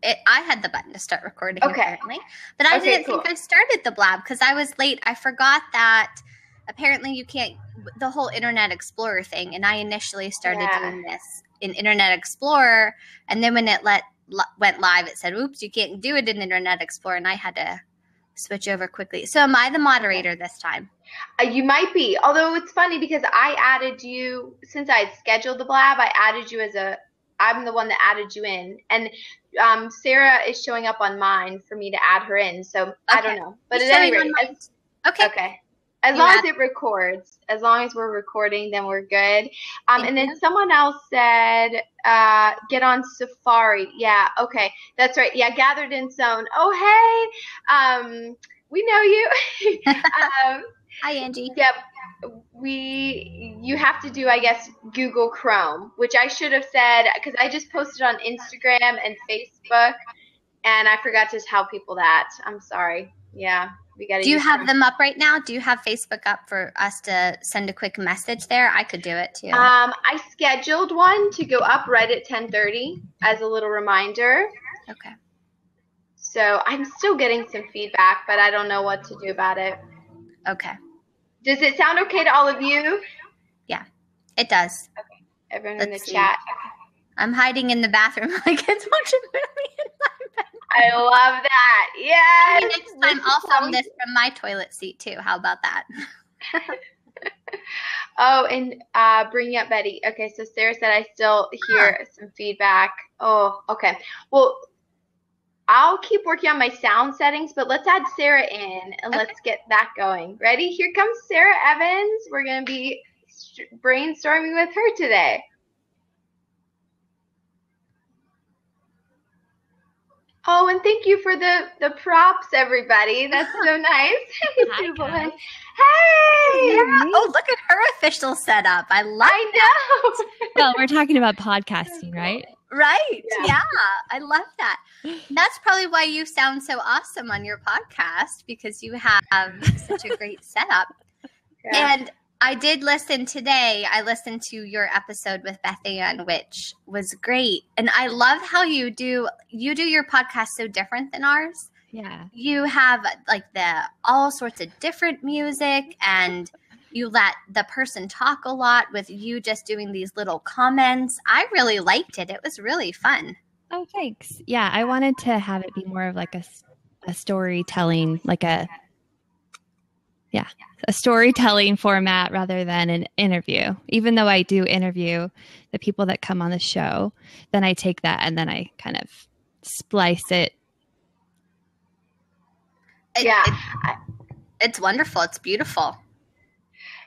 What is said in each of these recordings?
I had the button to start recording apparently, but I didn't think I started the blab because I was late. I forgot that apparently you can't, the whole Internet Explorer thing. And I initially started doing this in Internet Explorer. And then when it went live, it said, oops, you can't do it in Internet Explorer. And I had to switch over quickly. So am I the moderator this time? You might be. Although it's funny because I added you, since I had scheduled the blab, I added you I'm the one that added you in. And Sarah is showing up on mine for me to add her in. So I don't know. But at any rate, okay. As long as it records, as long as we're recording, then we're good. And then someone else said, get on Safari. Yeah, okay. That's right. Yeah, Gathered in Zone. Oh, hey. We know you. Hi, Angie. Yep. You have to do, I guess, Google Chrome, which I should have said because I just posted on Instagram and Facebook, and I forgot to tell people that. I'm sorry. Yeah. Do you have them up right now? Do you have Facebook up for us to send a quick message there? I could do it too. I scheduled one to go up right at 10:30 as a little reminder. Okay. So I'm still getting some feedback, but I don't know what to do about it. Okay. Does it sound okay to all of you? Yeah, it does. Okay. Everyone in the chat. I'm hiding in the bathroom like it's watching a movie in my bed. I love that. Yes. Next time I'll film this from my toilet seat too. How about that? Oh, and bringing up Betty. Okay, so Sarah said I still hear some feedback. Oh, okay. Well, I'll keep working on my sound settings, but let's add Sarah in and let's get that going. Ready? Here comes Sarah Evans. We're going to be brainstorming with her today. Oh, and thank you for the props, everybody. That's so nice. Hi, hey! Yeah. Oh, look at her official setup. I know. Well, we're talking about podcasting, right? Right. Yeah. I love that. That's probably why you sound so awesome on your podcast, because you have such a great setup. Yeah. And I did listen today. I listened to your episode with Beth Ann, which was great. And I love how you do your podcast so different than ours. Yeah. You have like all sorts of different music, and you let the person talk a lot with you just doing these little comments. I really liked it. It was really fun. Oh, thanks. Yeah. I wanted to have it be more of like a storytelling, like a storytelling format rather than an interview. Even though I do interview the people that come on the show, then I take that and then I kind of splice it. It's wonderful. It's beautiful.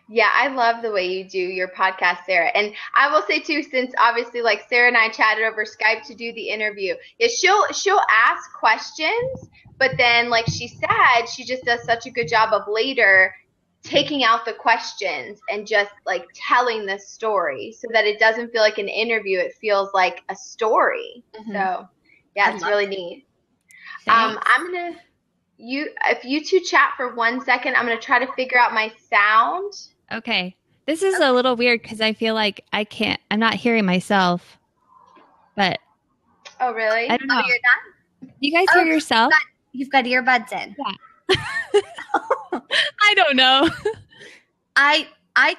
Yeah, I love the way you do your podcast, Sarah. And I will say too, since obviously like Sarah and I chatted over Skype to do the interview, she'll ask questions, but then like she said, she just does such a good job of later taking out the questions and just like telling the story so that it doesn't feel like an interview. It feels like a story. Mm-hmm. So yeah, it's really neat. If you two chat for 1 second, I'm going to try to figure out my sound. Okay. This is a little weird because I feel like I'm not hearing myself, but. Oh, really? I don't know. Oh, you're not? You guys hear yourself? You've got earbuds in. Yeah. I don't know. I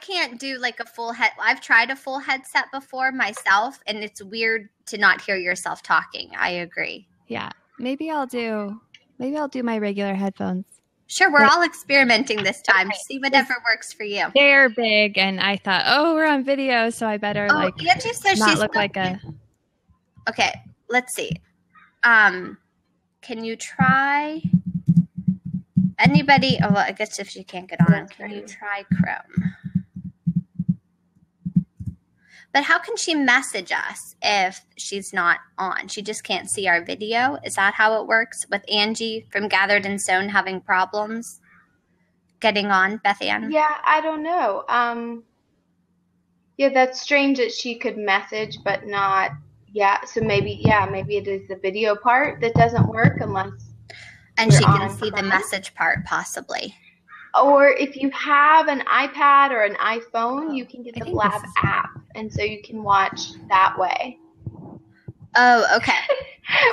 can't do like a full head. I've tried a full headset before myself, and it's weird to not hear yourself talking. I agree. Yeah. Maybe I'll do my regular headphones. Sure, we're all experimenting this time. Okay. See whatever works for you. They're big, and I thought, we're on video, so I better Angie says not look like a. Okay, let's see. Can you try? Anybody? Oh, well, I guess if she can't get on, can you try Chrome? But how can she message us if she's not on? She just can't see our video. Is that how it works with Angie from Gathered and Sewn having problems getting on, Beth Ann? Yeah, I don't know. Yeah, that's strange that she could message but not. Yeah, so maybe it is the video part that doesn't work unless. And she can see the message part possibly. Or if you have an iPad or an iPhone, you can get the Blab app, and so you can watch that way. Oh, okay.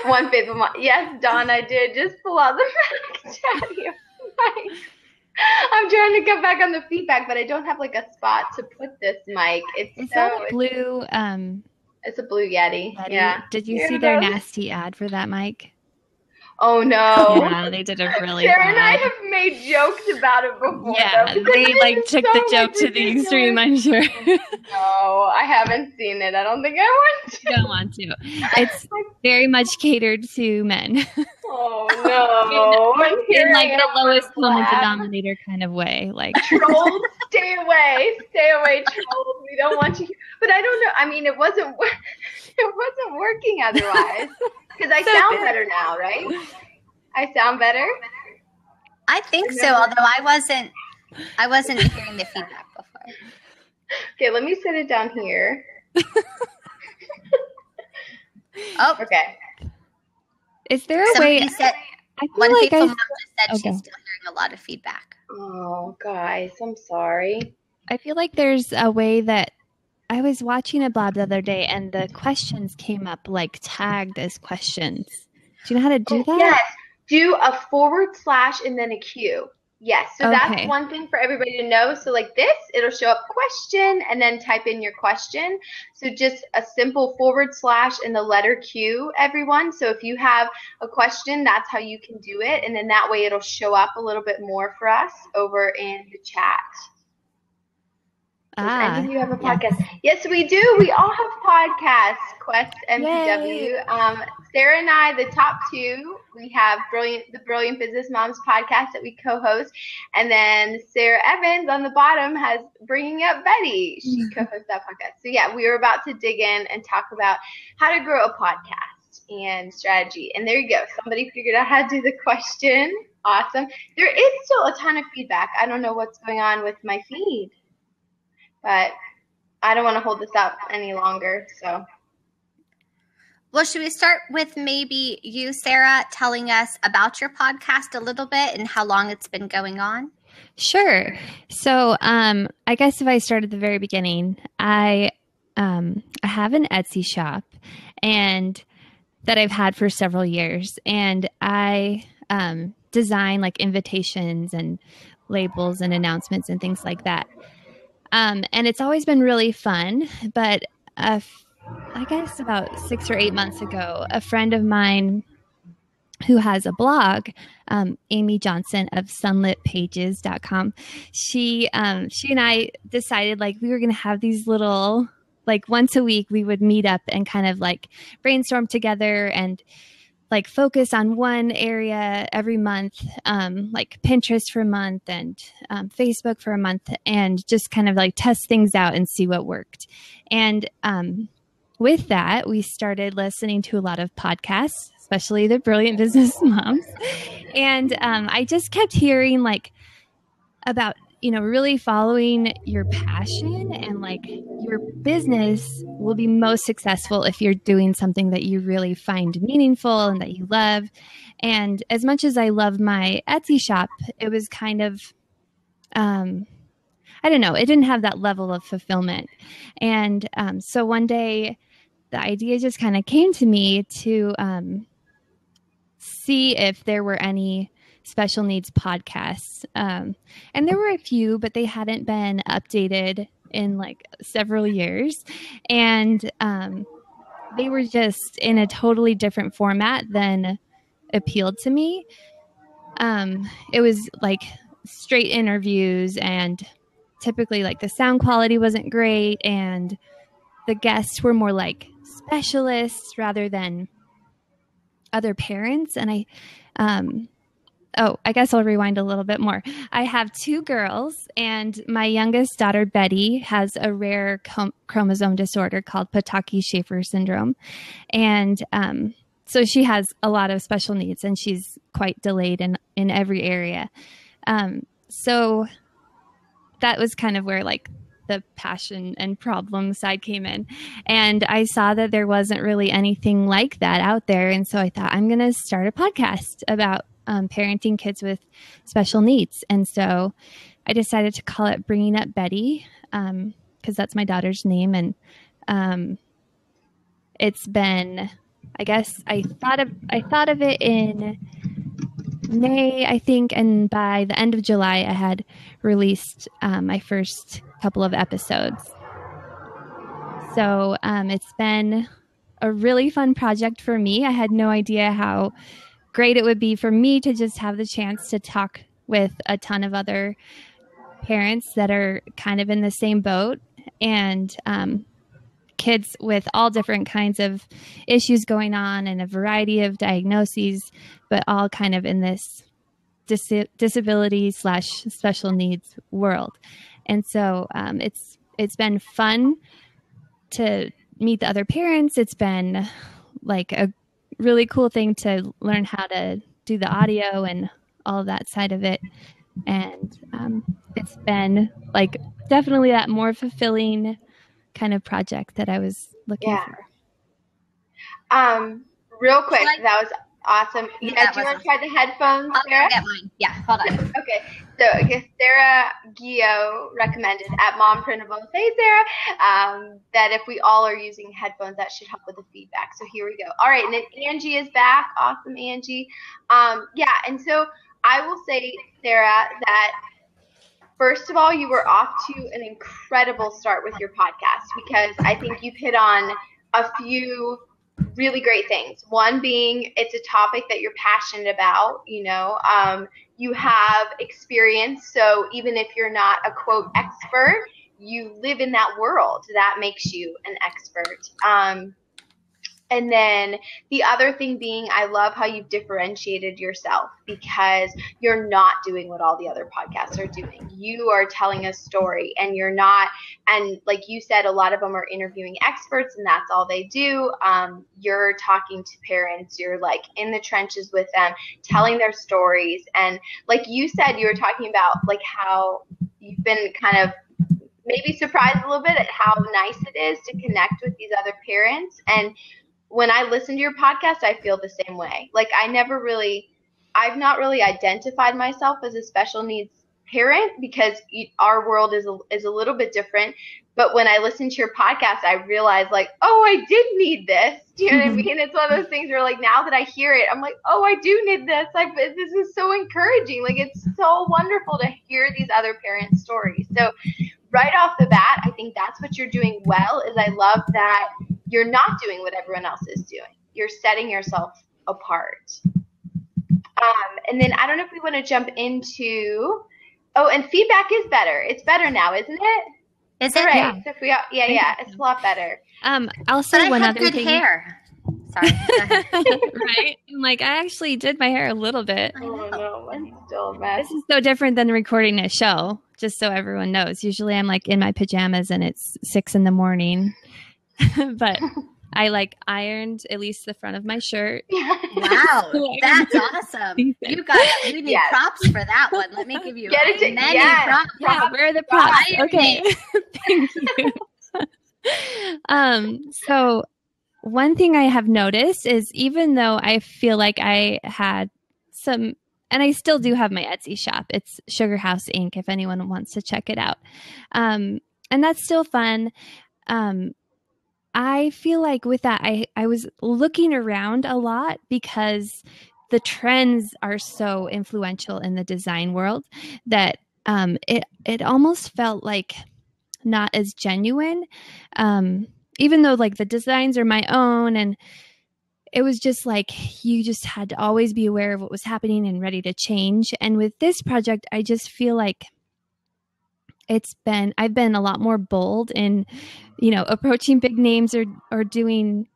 1/5 of my, yes, Dawn, I did just pull out the patio. I'm trying to get back on the feedback, but I don't have like a spot to put this mic. Is that a blue? It's a blue Yeti. Yeah. Did you see their nasty ad for that mic? Oh no! Yeah, they did a really Sarah bad. and I have made jokes about it before. Yeah, though, they like took the joke to the extreme. I'm sure. No, I haven't seen it. I don't think I want to. Don't want to. It's very much catered to men. Oh no! in like the lowest common denominator kind of way, like trolls, stay away, trolls. We don't want you. But I don't know. I mean, it wasn't working otherwise. Because I sound better now, right? I sound better? I think so, although I wasn't hearing the feedback before. Okay, let me set it down here. Oh. Okay. Is there a way? One faithful mom just said she's still hearing a lot of feedback. Oh, guys, I'm sorry. I feel like there's a way that I was watching a blog the other day and the questions came up like tagged as questions. Do you know how to do that? Yes. Do a / and then a Q. Yes. So that's one thing for everybody to know. So like this, it'll show up question and then type in your question. So just a simple / and the letter Q, everyone. So if you have a question, that's how you can do it. And then that way it'll show up a little bit more for us over in the chat. Does any of you have a podcast? Yes, we do. We all have podcasts. Quest, MPW. Sarah and I, the top two, we have the Brilliant Business Moms podcast that we co-host, and then Sarah Evans on the bottom has Bringing Up Betty. She co-hosts that podcast. So yeah, we were about to dig in and talk about how to grow a podcast and strategy. And there you go. Somebody figured out how to do the question. Awesome. There is still a ton of feedback. I don't know what's going on with my feed. But I don't want to hold this up any longer, so. Well, should we start with maybe you, Sarah, telling us about your podcast a little bit and how long it's been going on? Sure. So I guess if I start at the very beginning, I have an Etsy shop and that I've had for several years. And I design like invitations and labels and announcements and things like that. And it's always been really fun, but I guess about 6 or 8 months ago, a friend of mine who has a blog, Amy Johnson of sunlitpages.com, she and I decided like we were going to have these little, like once a week we would meet up and kind of like brainstorm together and like focus on one area every month, like Pinterest for a month and Facebook for a month, and just kind of like test things out and see what worked. And with that, we started listening to a lot of podcasts, especially the Brilliant Business Moms. And I just kept hearing like about, really following your passion, and like your business will be most successful if you're doing something that you really find meaningful and that you love. And as much as I love my Etsy shop, it was kind of, I don't know, it didn't have that level of fulfillment. And so one day the idea just kind of came to me to see if there were any special needs podcasts. And there were a few, but they hadn't been updated in like several years. And they were just in a totally different format than appealed to me. It was like straight interviews, and typically like the sound quality wasn't great, and the guests were more like specialists rather than other parents. And I guess I'll rewind a little bit more. I have 2 girls, and my youngest daughter, Betty, has a rare chromosome disorder called Potocki-Schaeffer syndrome. And so she has a lot of special needs, and she's quite delayed in every area. So that was kind of where like the passion and problem side came in. And I saw that there wasn't really anything like that out there. And so I thought, I'm going to start a podcast about parenting kids with special needs. And so I decided to call it Bringing Up Betty, because that's my daughter's name. And it's been I guess I thought of it in May, I think, and by the end of July, I had released my first couple of episodes. So it's been a really fun project for me. I had no idea how great it would be for me to just have the chance to talk with a ton of other parents that are kind of in the same boat, and kids with all different kinds of issues going on and a variety of diagnoses, but all kind of in this disability / special needs world. And so it's been fun to meet the other parents. It's been like a really cool thing to learn how to do the audio and all of that side of it. And it's been like definitely that more fulfilling kind of project that I was looking for. Real quick, that was awesome. Yeah, do you want to try the headphones, Sarah? I'll get mine. Yeah, hold on. Okay, so I guess Sarah Gio recommended at Mom Printables, hey Sarah, that if we all are using headphones, that should help with the feedback. So here we go. All right, and then Angie is back. Awesome, Angie. Yeah, and so I will say, Sarah, that first of all, you were off to an incredible start with your podcast, because I think you've hit on a few really great things. One being, it's a topic that you're passionate about. You have experience, so even if you're not a quote expert, you live in that world. That makes you an expert. And then the other thing being, I love how you've differentiated yourself, because you're not doing what all the other podcasts are doing. You are telling a story, and you're not, and like you said, a lot of them are interviewing experts and that's all they do. You're talking to parents, you're like in the trenches with them, telling their stories. And like you said, you were talking about like how you've been kind of maybe surprised a little bit at how nice it is to connect with these other parents. And when I listen to your podcast, I feel the same way. Like I've not really identified myself as a special needs parent, because our world is a little bit different. But when I listen to your podcast, I realize like, oh, I did need this. Do you know what I mean? It's one of those things where like, now that I hear it, I'm like, oh, I do need this. Like, this is so encouraging. Like, it's so wonderful to hear these other parents' stories. So right off the bat, I think that's what you're doing well, is I love that you're not doing what everyone else is doing. You're setting yourself apart. And then I don't know if we want to jump into, and feedback is better. It's better now, isn't it? Is it? Right. Yeah. So it's a lot better. I'll say one other thing. Good hair. Sorry. Right? I'm like, I actually did my hair a little bit. Oh no, mine's still a mess. This is so different than recording a show, just so everyone knows. Usually I'm like in my pajamas and it's 6 a.m. But I like ironed at least the front of my shirt. Wow, that's awesome. You need props for that one. Let me give you many props. Yeah, where are the props? Okay. Thank you. So one thing I have noticed is, even though I feel like I had some, and I still do have my Etsy shop. It's Sugar House Inc. if anyone wants to check it out. And that's still fun. I feel like with that, I was looking around a lot, because the trends are so influential in the design world that it almost felt like not as genuine, even though like the designs are my own, and it was just like you just had to always be aware of what was happening and ready to change. And with this project, I just feel like I've been a lot more bold in, approaching big names or doing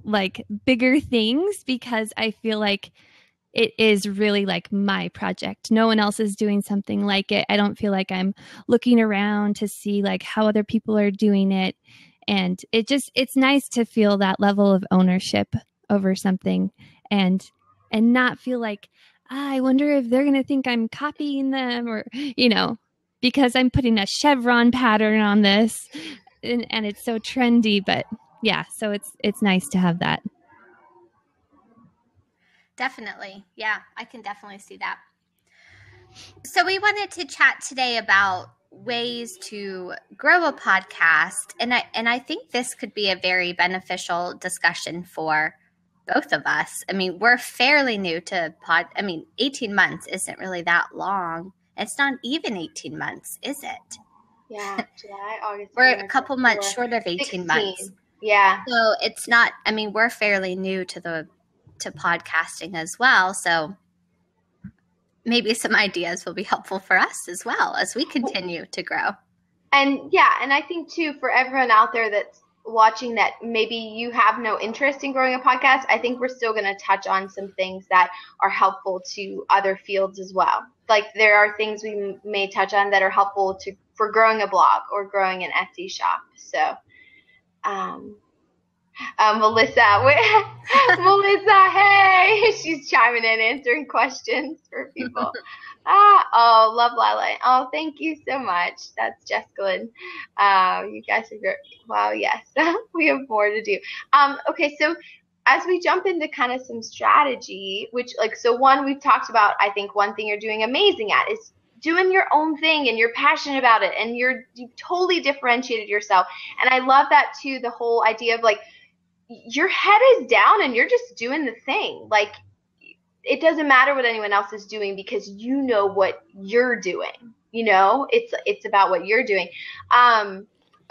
like bigger things, because I feel like it is really like my project. No one else is doing something like it. I don't feel like I'm looking around to see like how other people are doing it. And it's nice to feel that level of ownership over something, and not feel like, I wonder if they're going to think I'm copying them, or, because I'm putting a chevron pattern on this and it's so trendy. But yeah, so it's nice to have that. Definitely. Yeah, I can definitely see that. So we wanted to chat today about ways to grow a podcast, and I think this could be a very beneficial discussion for both of us. I mean, we're fairly new to 18 months isn't really that long. It's not even 18 months, is it? Yeah, July, August. We're a couple months short of 18 months. Yeah. So it's not, I mean, we're fairly new to podcasting as well. So maybe some ideas will be helpful for us as well as we continue to grow. And I think too, for everyone out there that's watching that maybe you have no interest in growing a podcast, I think we're still going to touch on some things that are helpful to other fields as well. Like there are things we may touch on that are helpful for growing a blog or growing an Etsy shop. So, Melissa, Melissa, hey, she's chiming in, answering questions for people. Love Lila. Oh, thank you so much. That's Jessica. You guys are great. Wow, yes. We have more to do. Okay, so as we jump into kind of some strategy, one, we've talked about, I think one thing you're doing amazing at is doing your own thing, and you're passionate about it, and you've totally differentiated yourself. And I love that too, the whole idea of like, your head is down and you're just doing the thing. Like, it doesn't matter what anyone else is doing because you know what you're doing. You know, it's about what you're doing.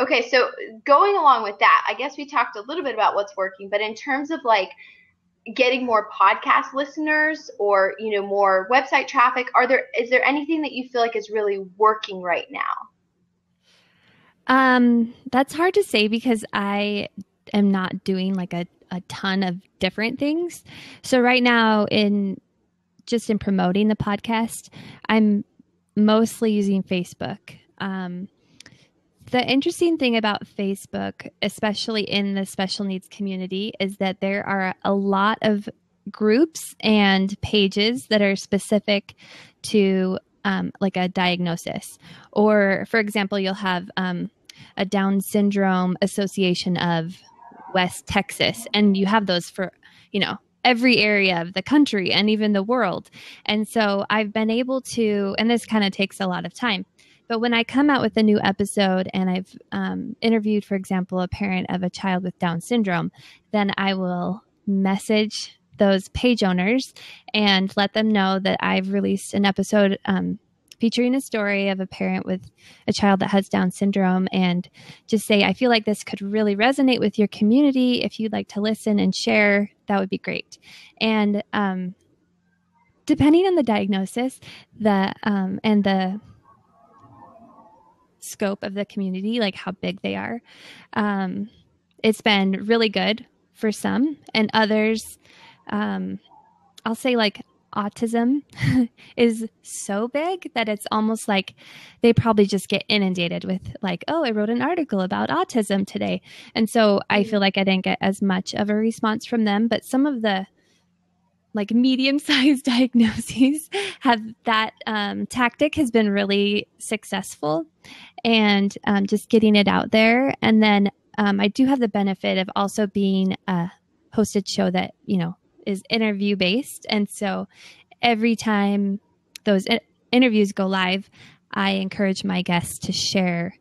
Okay, so going along with that, I guess we talked a little bit about what's working, but in terms of like getting more podcast listeners or, more website traffic, is there anything that you feel like is really working right now? That's hard to say because I am not doing like a ton of different things. So right now in promoting the podcast, I'm mostly using Facebook. The interesting thing about Facebook, especially in the special needs community, is that there are a lot of groups and pages that are specific to like a diagnosis. Or, for example, you'll have a Down Syndrome Association of West Texas, and you have those for, every area of the country and even the world. And so I've been able to, and this kind of takes a lot of time, but when I come out with a new episode and I've interviewed, for example, a parent of a child with Down syndrome, then I will message those page owners and let them know that I've released an episode featuring a story of a parent with a child that has Down syndrome, and just say, I feel like this could really resonate with your community. If you'd like to listen and share, that would be great. And depending on the diagnosis, and the scope of the community, like how big they are, it's been really good for some, and others, I'll say like autism is so big that it's almost like they probably just get inundated with like, oh, I wrote an article about autism today. And so I feel like I didn't get as much of a response from them, but some of the like medium-sized diagnoses have that tactic has been really successful, and just getting it out there. And then I do have the benefit of also being a hosted show that, is interview based. And so every time those interviews go live, I encourage my guests to share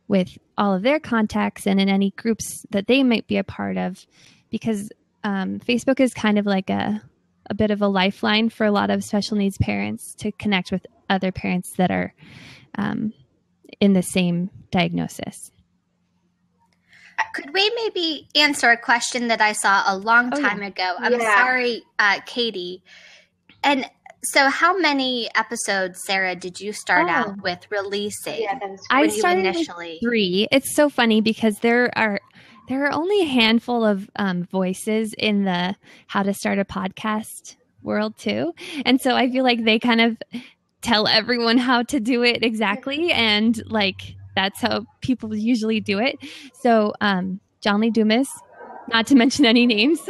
with all of their contacts and in any groups that they might be a part of, because Facebook is kind of like a bit of a lifeline for a lot of special needs parents to connect with other parents that are in the same diagnosis. Could we maybe answer a question that I saw a long time ago? I'm sorry, Katie. And so how many episodes, Sarah, did you start out with releasing? Yeah, I started initially with 3. It's so funny because there are only a handful of voices in the how to start a podcast world too. And so I feel like they kind of tell everyone how to do it exactly. And like, that's how people usually do it. So John Lee Dumas, not to mention any names.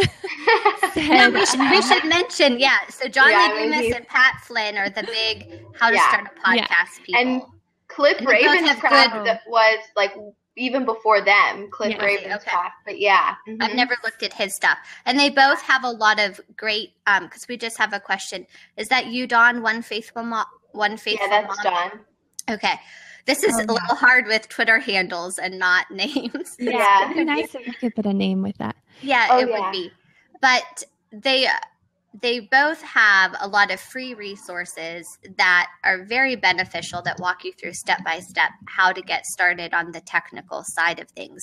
No, we should mention, So John Lee Dumas and Pat Flynn are the big how to start a podcast people. And Cliff Ravenscraft was like even before them, Cliff Ravenscraft. But I've never looked at his stuff. And they both have a lot of great, because we just have a question. Is that you, Dawn? One Faithful Mom? Yeah, that's Dawn. Okay. This is a little hard with Twitter handles and not names. Yeah. It'd be nice if we could put a name with that. Yeah, it would be. But they both have a lot of free resources that are very beneficial that walk you through step by step how to get started on the technical side of things.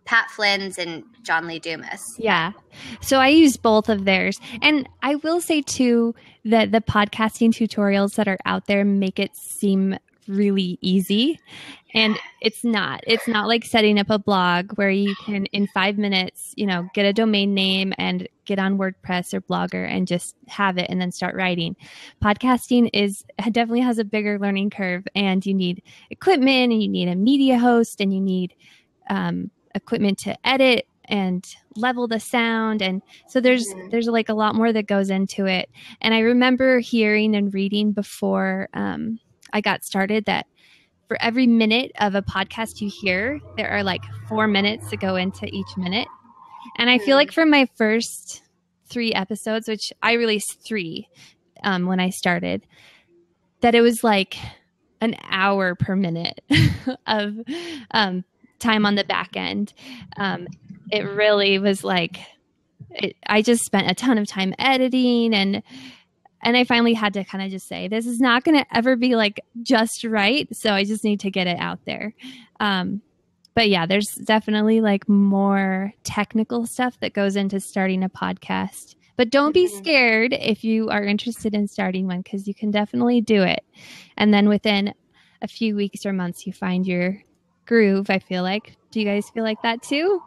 Pat Flynn's and John Lee Dumas. Yeah. So I use both of theirs. And I will say too that the podcasting tutorials that are out there make it seem really easy. And it's not like setting up a blog where you can in 5 minutes, get a domain name and get on WordPress or Blogger and just have it and then start writing. Podcasting definitely has a bigger learning curve, and you need equipment and you need a media host and you need equipment to edit and level the sound. And so there's like a lot more that goes into it. And I remember hearing and reading before I got started that for every minute of a podcast you hear, there are like 4 minutes to go into each minute. And I feel like for my first 3 episodes, which I released 3 when I started, that it was like an hour per minute of time on the back end. It really was like, I just spent a ton of time editing, and I finally had to kind of just say, this is not going to ever be like just right. So I just need to get it out there. But yeah, there's definitely like more technical stuff that goes into starting a podcast. But don't be scared if you are interested in starting one, because you can definitely do it. And then within a few weeks or months, you find your groove, I feel like. Do you guys feel like that too?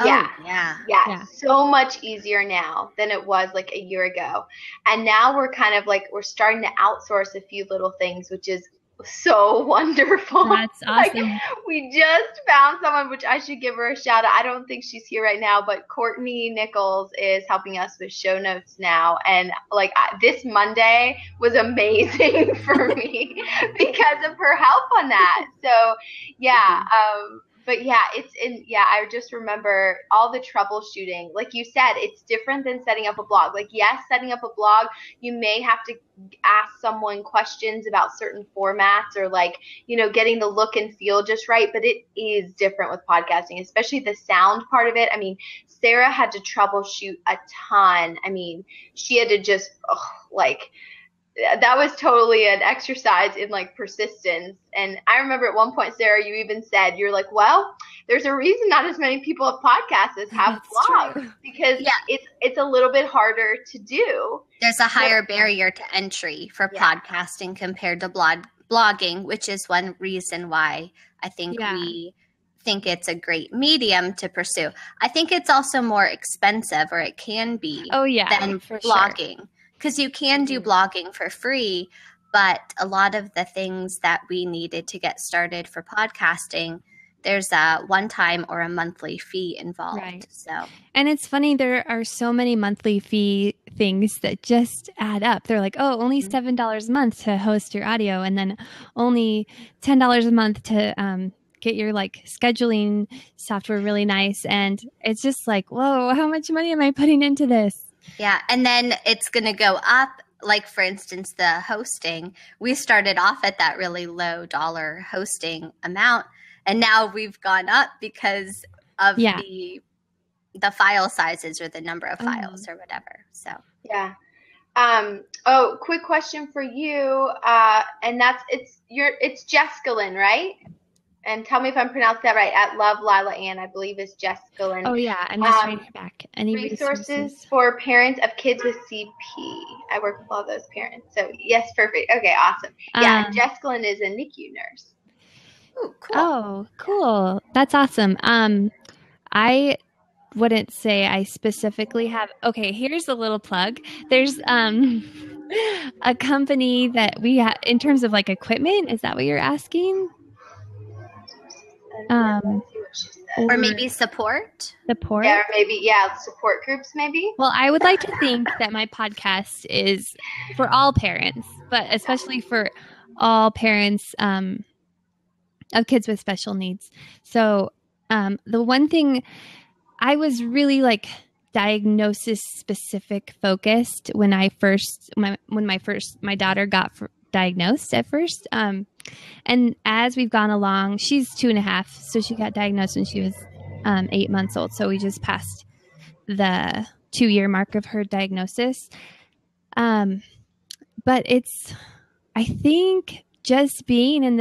Yeah. Oh, yeah. Yeah. So much easier now than it was like a year ago. And now we're kind of like, we're starting to outsource a few little things, which is so wonderful. That's awesome. Like, we just found someone, which I should give her a shout out. I don't think she's here right now, but Courtney Nichols is helping us with show notes now. And like this Monday was amazing for me because of her help on that. So yeah. But yeah, I just remember all the troubleshooting. Like you said, it's different than setting up a blog. Like, yes, setting up a blog, you may have to ask someone questions about certain formats or like, getting the look and feel just right. But it is different with podcasting, especially the sound part of it. I mean, Sarah had to troubleshoot a ton. I mean, she had to just that was totally an exercise in like persistence. And I remember at one point, Sarah, you even said, you're like, well, there's a reason not as many people have podcasts as have blogs, because it's a little bit harder to do. There's a higher barrier to entry for podcasting compared to blogging, which is one reason why I think we think it's a great medium to pursue. I think it's also more expensive, or it can be, than blogging. Sure. Because you can do blogging for free, but a lot of the things that we needed to get started for podcasting, there's a one-time or a monthly fee involved. Right. And it's funny, there are so many monthly fee things that just add up. They're like, only $7 a month to host your audio, and then only $10 a month to get your like scheduling software really nice. And it's just like, whoa, how much money am I putting into this? Yeah, and then it's going to go up. Like, for instance, the hosting. We started off at that really low dollar hosting amount, and now we've gone up because of the file sizes or the number of files or whatever. So yeah. Quick question for you, and it's Jeskalyn, right? And tell me if I'm pronouncing that right. At Love Lila Ann, I believe is Jeskalyn. Oh yeah, I'm just reading it back. Any resources for parents of kids with CP? I work with all those parents. So yes, perfect. Okay, awesome. Yeah, Jeskalyn is a NICU nurse. Ooh, cool. Oh, cool. That's awesome. I wouldn't say I specifically have. Okay, here's a little plug. There's a company that we have in terms of like equipment. Is that what you're asking? Or maybe support. Yeah, or maybe support groups maybe. Well, I would like to think that my podcast is for all parents, but especially for all parents of kids with special needs. So the one thing, I was really like diagnosis specific focused when my daughter got diagnosed at first. And as we've gone along, she's 2.5, so she got diagnosed when she was 8 months old. So we just passed the 2-year mark of her diagnosis. But it's, I think, just being in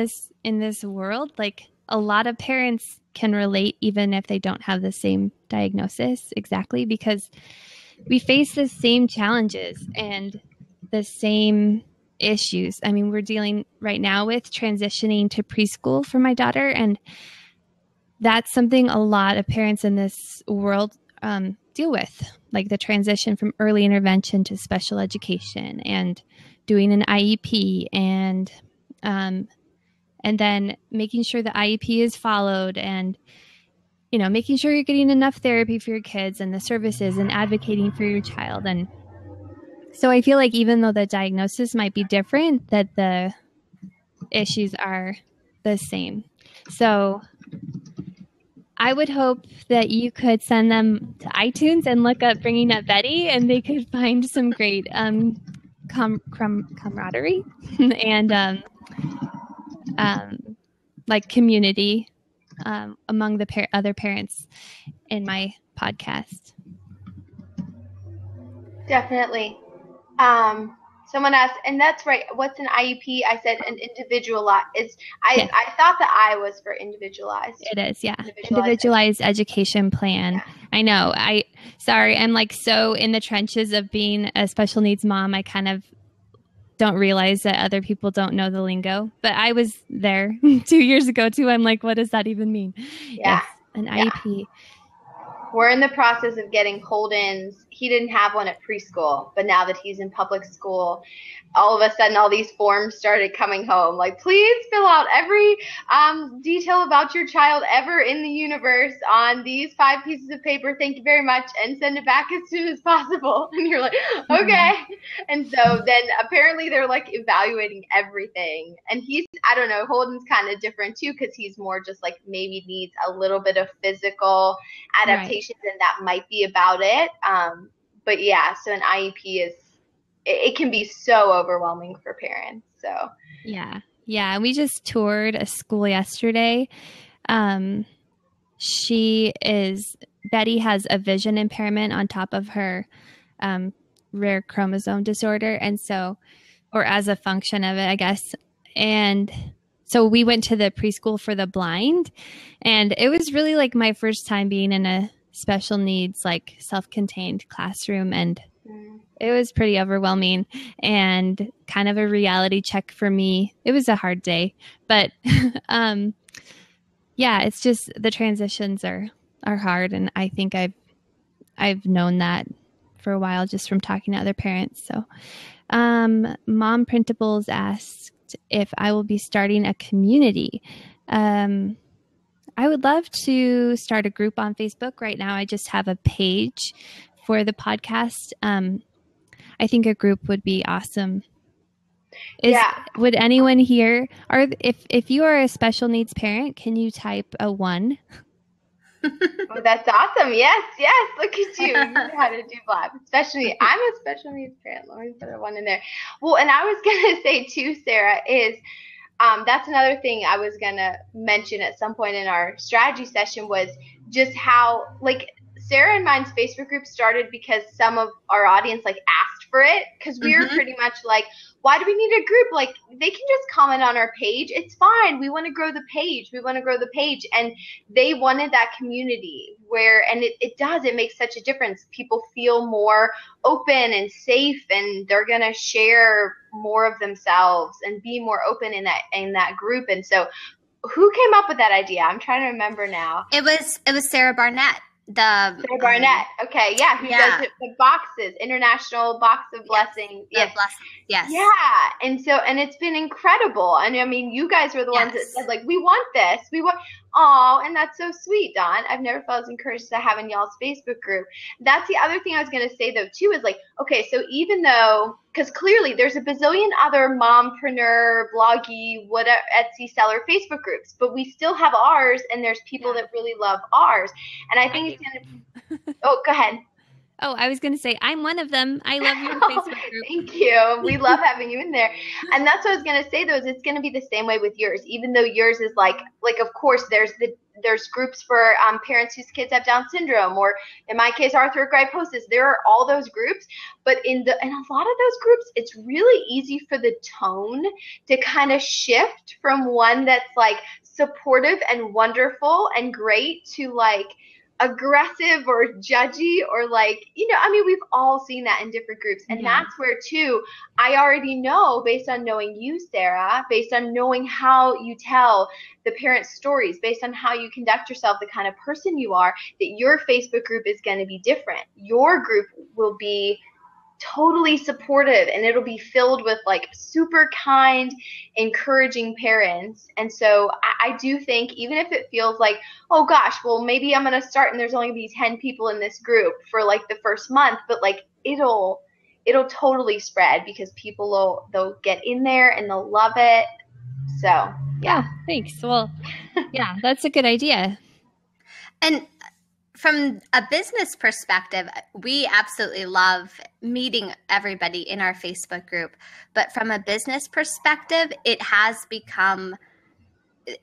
this world, like a lot of parents can relate, even if they don't have the same diagnosis exactly, because we face the same challenges and the same issues. I mean, we're dealing right now with transitioning to preschool for my daughter, and that's something a lot of parents in this world deal with, like the transition from early intervention to special education and doing an IEP and then making sure the IEP is followed and, making sure you're getting enough therapy for your kids and the services and advocating for your child. And so I feel like even though the diagnosis might be different, that the issues are the same. So I would hope that you could send them to iTunes and look up Bringing Up Betty, and they could find some great camaraderie and like community among the other parents in my podcast. Definitely. Someone asked, and that's right, what's an IEP? I said an individualized. I thought the I was for individualized. It is, yeah. Individualized education plan. Yeah. I know. I'm like so in the trenches of being a special needs mom. I kind of don't realize that other people don't know the lingo. But I was there 2 years ago too. I'm like, what does that even mean? Yeah. Yes, an IEP. We're in the process of getting hold-ins. He didn't have one at preschool, but now that he's in public school, all of a sudden all these forms started coming home. Like, please fill out every detail about your child ever in the universe on these 5 pieces of paper. Thank you very much, and send it back as soon as possible. And you're like, okay. And so then apparently they're like evaluating everything. And he's, I don't know, Holden's kind of different too, because he's more just like maybe needs a little bit of physical adaptation, and that might be about it. But yeah, so an IEP it can be so overwhelming for parents. So yeah. And we just toured a school yesterday. Betty has a vision impairment on top of her rare chromosome disorder, and so, or as a function of it, I guess. And so we went to the preschool for the blind, and it was really like my first time being in a special needs, like self-contained classroom, and it was pretty overwhelming and kind of a reality check for me. It was a hard day, but yeah, it's just the transitions are hard, and I think I've known that for a while just from talking to other parents. So Mom Printables asked if I will be starting a community. I would love to start a group on Facebook. Right now, I just have a page for the podcast. I think a group would be awesome. Would anyone here, or if you are a special needs parent, can you type a 1? Oh, that's awesome. Yes. Look at you. You know how to do blab. Especially, I'm a special needs parent. Let me put a 1 in there. Well, and I was going to say too, Sarah, is that's another thing I was going to mention at some point in our strategy session, was just how, like, Sarah and mine's Facebook group started because some of our audience like asked for it, because we were pretty much like, why do we need a group? Like, they can just comment on our page. It's fine. We want to grow the page. And they wanted that community where, and it makes such a difference. People feel more open and safe, and they're going to share more of themselves and be more open in that group. And so who came up with that idea? I'm trying to remember now. It was Sarah Barnett. Sarah Barnett. Okay, yeah. Who does the boxes, International Box of Blessings. Yes. Yeah, and it's been incredible. And I mean, you guys were the ones that said, like, we want this. And that's so sweet, Dawn. I've never felt as encouraged to have in y'all's Facebook group. That's the other thing I was going to say, though, too, is like, okay, so even though, because clearly there's a bazillion other mompreneur, bloggy, whatever, Etsy seller Facebook groups, but we still have ours, and there's people that really love ours. And I think it's going to, oh, go ahead. Oh, I was going to say, I'm one of them. I love your Facebook group. Thank you. We love having you in there. And that's what I was going to say, though, is it's going to be the same way with yours, even though yours is like of course, there's groups for parents whose kids have Down syndrome, or in my case, arthrogryposis. There are all those groups. But in a lot of those groups, it's really easy for the tone to kind of shift from one that's like supportive and wonderful and great to like aggressive or judgy, or like, I mean, we've all seen that in different groups. And that's where too, I already know, based on knowing you, Sarah, based on knowing how you tell the parents' stories, based on how you conduct yourself, the kind of person you are, that your Facebook group is going to be different. Your group will be totally supportive, and it'll be filled with like super kind, encouraging parents. And so I do think, even if it feels like, oh gosh, well, maybe I'm going to start and there's only going to be 10 people in this group for like the first month, but like it'll totally spread, because people they'll get in there and they'll love it. So yeah, thanks. Well, yeah, that's a good idea. And from a business perspective, we absolutely love meeting everybody in our Facebook group. But from a business perspective, it has become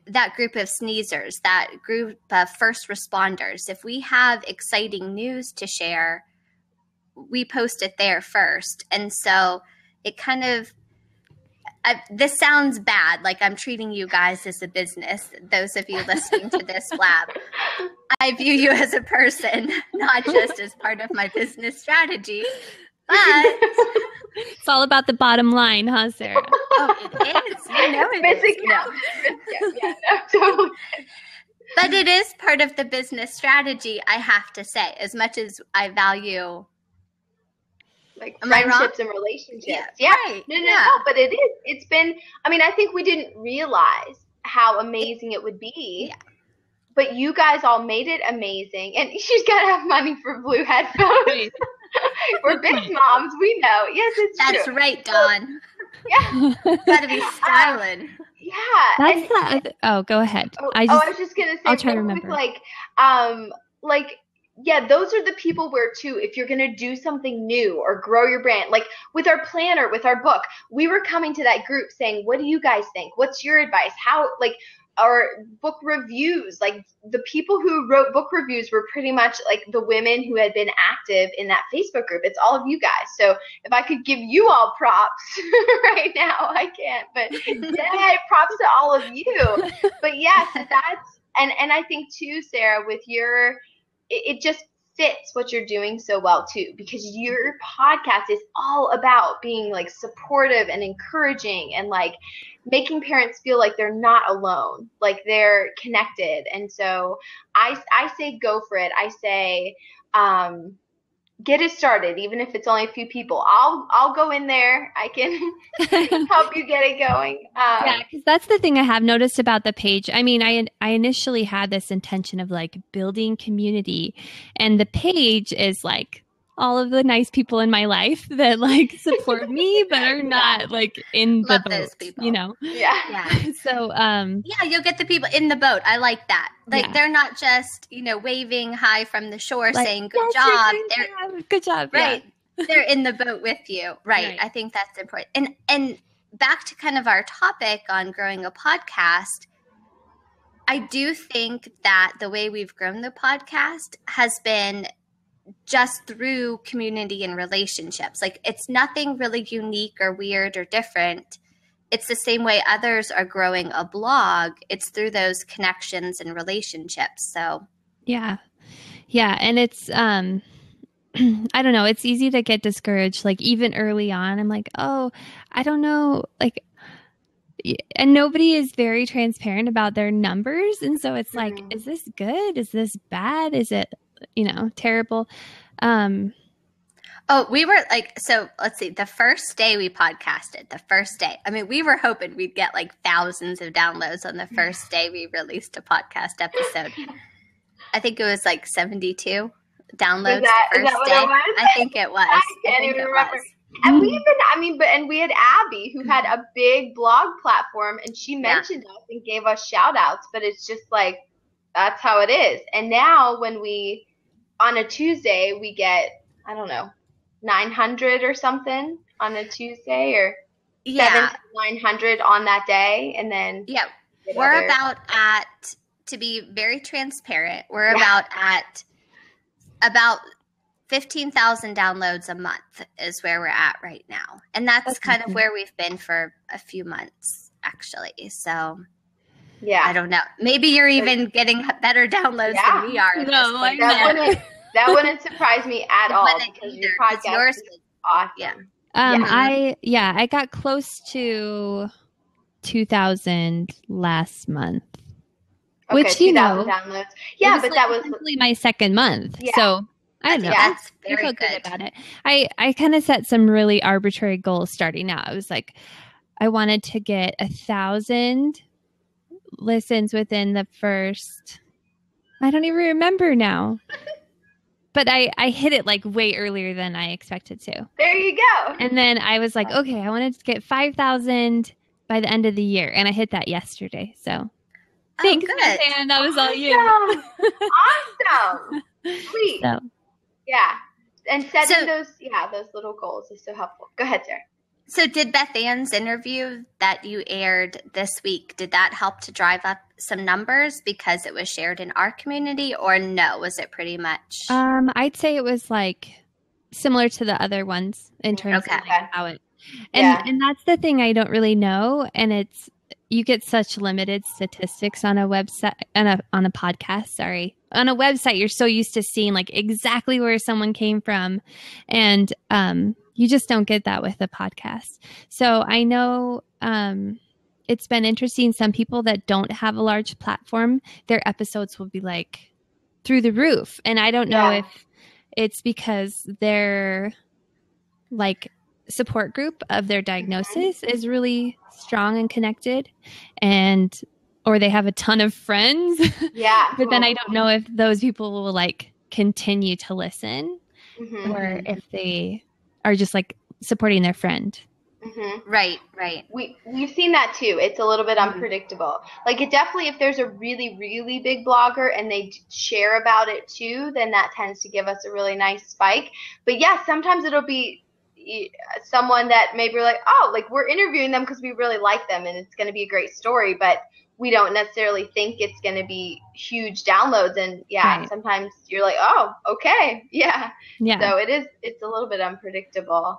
that group of sneezers, that group of first responders. If we have exciting news to share, we post it there first. And so it kind of, this sounds bad, like I'm treating you guys as a business, those of you listening to this lab. I view you as a person, not just as part of my business strategy. But it's all about the bottom line, huh, Sarah? Oh, it is. You know it is. No. Totally. But it is part of the business strategy, I have to say, as much as I value like friendships and relationships. Yeah. Right. No, but it is. It's been, I mean, I think we didn't realize how amazing it would be. Yeah. But you guys all made it amazing. And she's got to have money for blue headphones. We're big moms. We know. Yes, it's true. That's right, Dawn. Yeah. Got to be styling. Yeah. Oh, go ahead. I was just going to say, I'll try to remember. Yeah, those are the people where, too, if you're going to do something new or grow your brand, like with our planner, with our book, we were coming to that group saying, what do you guys think? What's your advice? How, like, our book reviews, like the people who wrote book reviews were pretty much like the women who had been active in that Facebook group. It's all of you guys. So if I could give you all props right now, I can't, but yeah, props to all of you. But yes, that's, and I think too, Sarah, with your, it just fits what you're doing so well too, because your podcast is all about being like supportive and encouraging and like making parents feel like they're not alone, like they're connected. And so I say go for it. I say get it started, even if it's only a few people. I'll go in there. I can help you get it going. Yeah, because that's the thing I have noticed about the page. I mean, I initially had this intention of like building community, and the page is like all of the nice people in my life that like support me, but are not like in the boat, those people. You know? Yeah. So, yeah, you'll get the people in the boat. I like that. Like they're not just, waving hi from the shore like, saying good job. Good job. Right. Yeah. They're in the boat with you. Right. I think that's important. And back to kind of our topic on growing a podcast, I do think that the way we've grown the podcast has been just through community and relationships. Like it's nothing really unique or weird or different. It's the same way others are growing a blog. It's through those connections and relationships. So yeah. And it's, I don't know. It's easy to get discouraged. Like even early on, I'm like, oh, I don't know. Like, and nobody is very transparent about their numbers. And so it's like, is this good? Is this bad? Is it, terrible? We were like, so let's see, the first day we podcasted, I mean, we were hoping we'd get like thousands of downloads on the first day we released a podcast episode. I think it was like 72 downloads the first day. I think it was. I can't even remember. And we had Abby, who had a big blog platform, and she mentioned us and gave us shout outs, but it's just like, that's how it is. And now when on a Tuesday, we get I don't know, 900 or something on a Tuesday, or 7 to 900 on that day, and then we're about at, to be very transparent, we're about 15,000 downloads a month is where we're at right now, and that's kind of where we've been for a few months actually. So I don't know, maybe you're even getting better downloads than we are. No, that wouldn't surprise me at all, because your podcast is awesome. I got close to 2,000 last month. Okay, which, you know, downloads. Yeah, but that was my second month. Yeah. So I don't know. That's very good about it. I kind of set some really arbitrary goals starting out. I was like, I wanted to get 1,000 listens within the first, I don't even remember now. But I hit it like way earlier than I expected to. There you go. And then I was like, okay, I wanted to get 5,000 by the end of the year. And I hit that yesterday. So thanks, Dan. That was all you. Awesome. Sweet. So. Yeah. And setting those little goals is so helpful. Go ahead, Sarah. So did Beth Ann's interview that you aired this week, did that help to drive up some numbers because it was shared in our community, or no? Was it pretty much? I'd say it was like similar to the other ones in terms of like how it, and that's the thing I don't really know. And it's, you get such limited statistics on a website, on a podcast, sorry. On a website, you're so used to seeing like exactly where someone came from. And, you just don't get that with a podcast. So I know it's been interesting. Some people that don't have a large platform, their episodes will be like through the roof. And I don't know if it's because their like support group of their diagnosis is really strong and connected, and or they have a ton of friends. Yeah. But then I don't know if those people will like continue to listen or if they are just like supporting their friend. Right. We've seen that too. It's a little bit unpredictable. Like it definitely, if there's a really, really big blogger and they share about it too, then that tends to give us a really nice spike. But yeah, sometimes it'll be someone that maybe we're like, oh, like we're interviewing them because we really like them and it's going to be a great story, but we don't necessarily think it's going to be huge downloads. And sometimes you're like, oh, okay. Yeah. So it's a little bit unpredictable.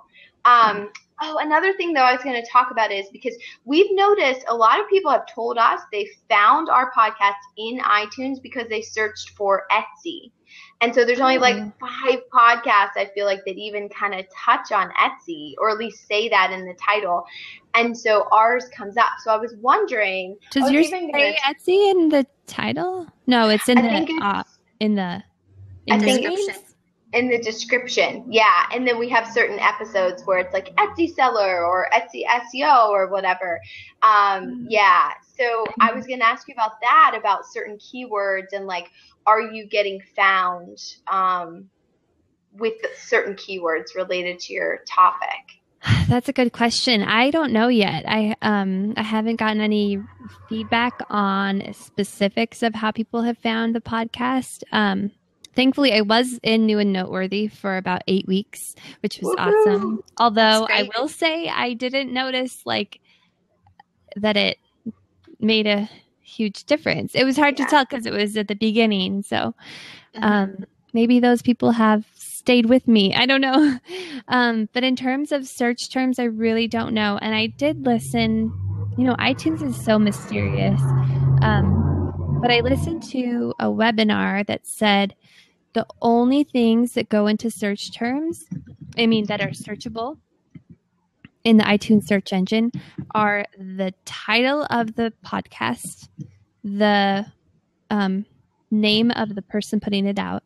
Oh, another thing though I was going to talk about is because we've noticed a lot of people have told us they found our podcast in iTunes because they searched for Etsy. And so there's only like 5 podcasts, I feel like, that even kind of touch on Etsy, or at least say that in the title. And so ours comes up. So I was wondering, does yours say Etsy in the title? No, it's in the description. In the description, yeah. And then we have certain episodes where it's like Etsy seller or Etsy SEO or whatever. So I was going to ask you about that, about certain keywords, and like, are you getting found with certain keywords related to your topic? That's a good question. I don't know yet. I haven't gotten any feedback on specifics of how people have found the podcast. Thankfully, I was in New and Noteworthy for about 8 weeks, which was awesome. Although I will say I didn't notice like that it made a huge difference. It was hard to tell because it was at the beginning. So maybe those people have stayed with me. I don't know. But in terms of search terms, I really don't know. And I did listen. You know, iTunes is so mysterious. But I listened to a webinar that said the only things that go into search terms, that are searchable in the iTunes search engine, are the title of the podcast, the name of the person putting it out,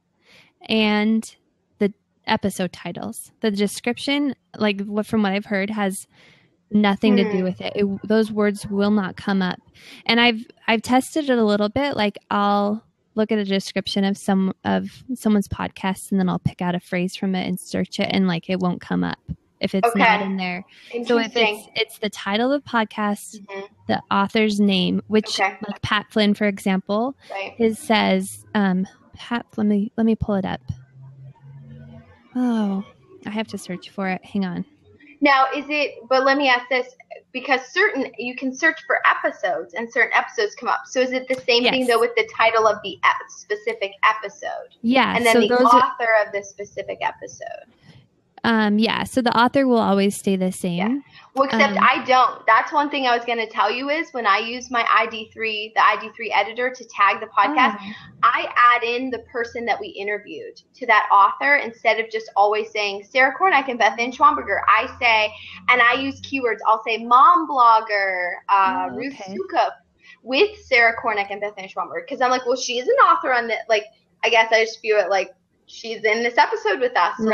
and the episode titles. The description, like from what I've heard, has nothing to do with it. Those words will not come up. And I've tested it a little bit. Like I'll look at a description of someone's podcast, and then I'll pick out a phrase from it and search it, and like it won't come up if it's not in there. So if it's the title of the podcast, the author's name, which like Pat Flynn, for example, his says Pat. Let me pull it up. Oh, I have to search for it. Hang on. Now, but let me ask this, because you can search for episodes and certain episodes come up. So is it the same thing though with the title of the specific episode? Yeah. And then the author of the specific episode? So the author will always stay the same. Yeah. Well, except I don't. That's one thing I was going to tell you is when I use the ID3 editor to tag the podcast, I add in the person that we interviewed to that author instead of just always saying Sarah Kornack and Beth Ann Schwamberger. I say, and I use keywords. I'll say mom blogger, Ruth Sukup with Sarah Kornack and Beth Ann Schwamberger, because I'm like, well, she is an author on that. Like, I guess I just view it like, she's in this episode with us, so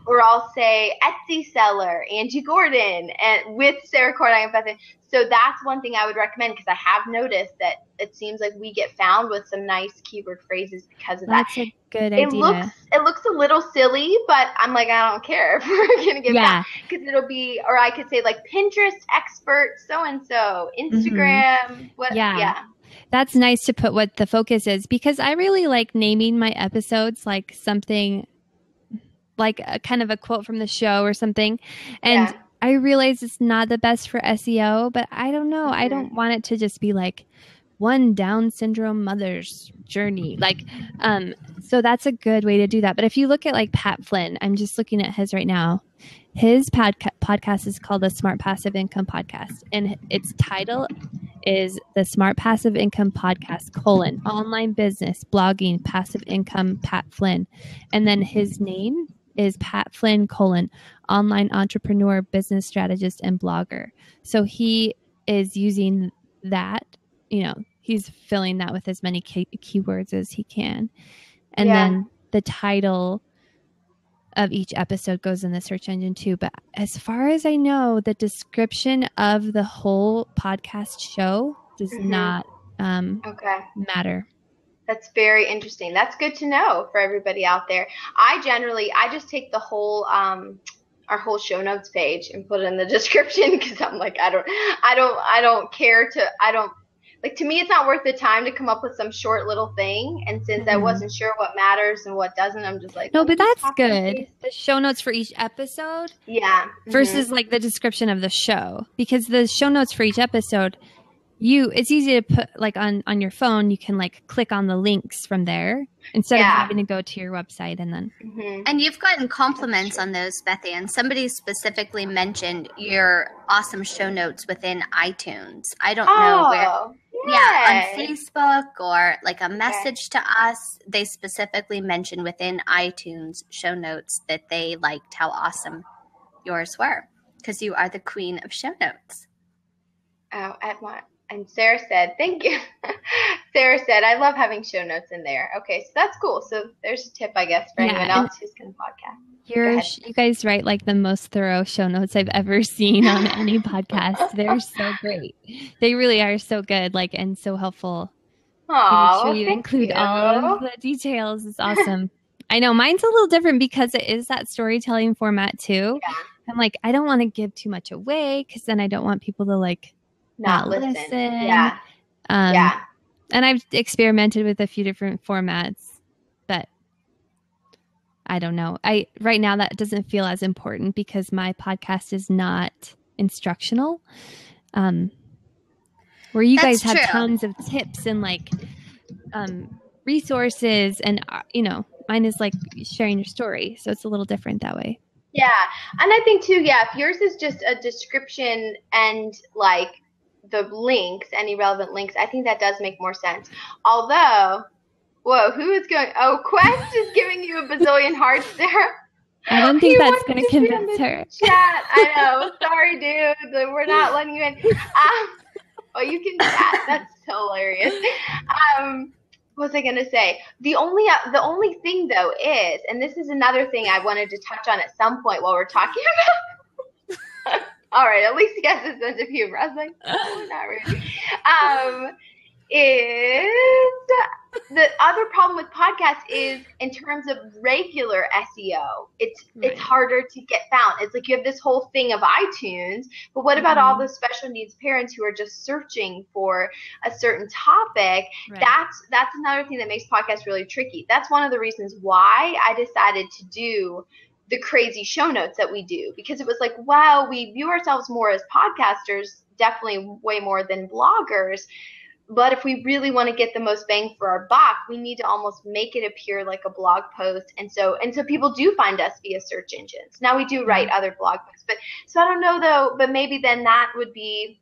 or I'll say Etsy seller, Angie Gordon, and with Sarah Kornack and Beth. So that's one thing I would recommend, because I have noticed that it seems like we get found with some nice keyword phrases because of that. That's a good idea. It looks a little silly, but I'm like, I don't care if we're going to get found, because it'll be, or I could say like Pinterest expert so-and-so, Instagram, That's nice to put what the focus is, because I really like naming my episodes like something like a kind of a quote from the show or something. And I realize it's not the best for SEO, but I don't know. I don't want it to just be like one Down syndrome mother's journey. Like, so that's a good way to do that. But if you look at like Pat Flynn, I'm just looking at his right now. His podcast is called the Smart Passive Income Podcast, and its title is the Smart Passive Income Podcast, online business, blogging, passive income, Pat Flynn. And then his name is Pat Flynn, online entrepreneur, business strategist, and blogger. So he is using that, he's filling that with as many keywords as he can. And then the title of each episode goes in the search engine too. But as far as I know, the description of the whole podcast show does not matter. That's very interesting. That's good to know for everybody out there. I just take the whole our whole show notes page and put it in the description, because I'm like, I don't care to, to me, it's not worth the time to come up with some short little thing. And since I wasn't sure what matters and what doesn't, I'm just like, no, but that's good. The show notes for each episode. Yeah. Versus like the description of the show, because the show notes for each episode, it's easy to put like on your phone. You can like click on the links from there instead of having to go to your website and then. And you've gotten compliments on those, Beth Ann. Somebody specifically mentioned your awesome show notes within iTunes. I don't know where. On Facebook or like a message to us, they specifically mentioned within iTunes show notes that they liked how awesome yours were, because you are the queen of show notes. Oh, and Sarah said, thank you. Sarah said, I love having show notes in there. Okay, so that's cool. So there's a tip, I guess, for anyone else who's going to podcast. You guys write like the most thorough show notes I've ever seen on any podcast. They're so great. They really are so good, and so helpful. Oh, sure you include all of the details. It's awesome. I know mine's a little different because it is that storytelling format too. Yeah. I'm like, I don't want to give too much away, because then I don't want people to not listen. Yeah. And I've experimented with a few different formats, but I don't know. Right now that doesn't feel as important because my podcast is not instructional. Where you guys have tons of tips and resources, and mine is sharing your story, so it's a little different that way. Yeah, and I think too, if yours is just a description and the links, any relevant links, I think that does make more sense. Although, whoa, who is going? Oh, Quest is giving you a bazillion hearts there. I don't think that's going to convince her. Chat, I know. Sorry, dude, we're not letting you in. Oh, you can chat. That's hilarious. What was I going to say? The only thing though is, and this is another thing I wanted to touch on at some point while we're talking about. All right, at least you guys have a sense of humor. I was like, oh, not really. Is the other problem with podcasts is in terms of regular SEO, it's harder to get found. It's like you have this whole thing of iTunes, but what about all the special needs parents who are just searching for a certain topic? Right. That's another thing that makes podcasts really tricky. That's one of the reasons why I decided to do the crazy show notes that we do, because it was like, wow, we view ourselves more as podcasters, definitely way more than bloggers. But if we really want to get the most bang for our buck, we need to almost make it appear like a blog post. And so people do find us via search engines. Now we do write other blog posts, but so I don't know though, but maybe then that would be,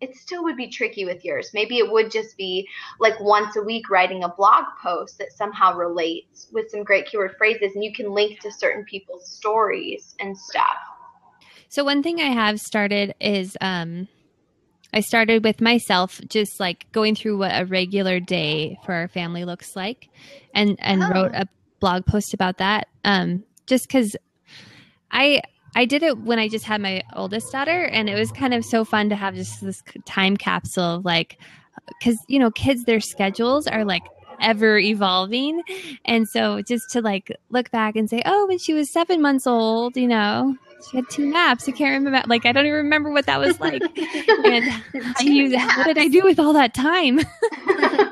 it still would be tricky with yours. Maybe it would just be like once a week writing a blog post that somehow relates with some great keyword phrases, and you can link to certain people's stories and stuff. So one thing I have started is, I started with myself, just like going through what a regular day for our family looks like, and wrote a blog post about that. Just because I did it when I just had my oldest daughter, and it was kind of so fun to have just this time capsule of like, because, you know, kids, their schedules are like ever evolving. And so just to like look back and say, oh, when she was 7 months old, you know, she had 2 naps. I can't remember. Like, I don't even remember what that was like. And what did I do with all that time?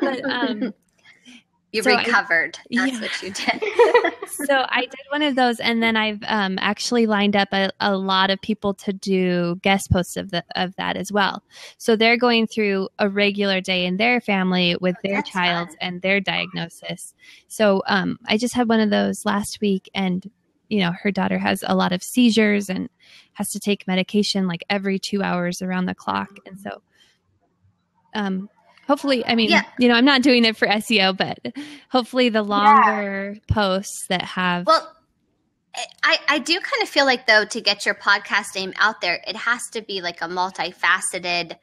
But, you recovered. That's what you did. So I did one of those, and then I've actually lined up a lot of people to do guest posts of that as well. So they're going through a regular day in their family with their child and their diagnosis. So I just had one of those last week, and you know, her daughter has a lot of seizures and has to take medication like every 2 hours around the clock. And so hopefully, I mean, you know, I'm not doing it for SEO, but hopefully the longer posts that have. Well, I do kind of feel like, though, to get your podcast name out there, it has to be like a multifaceted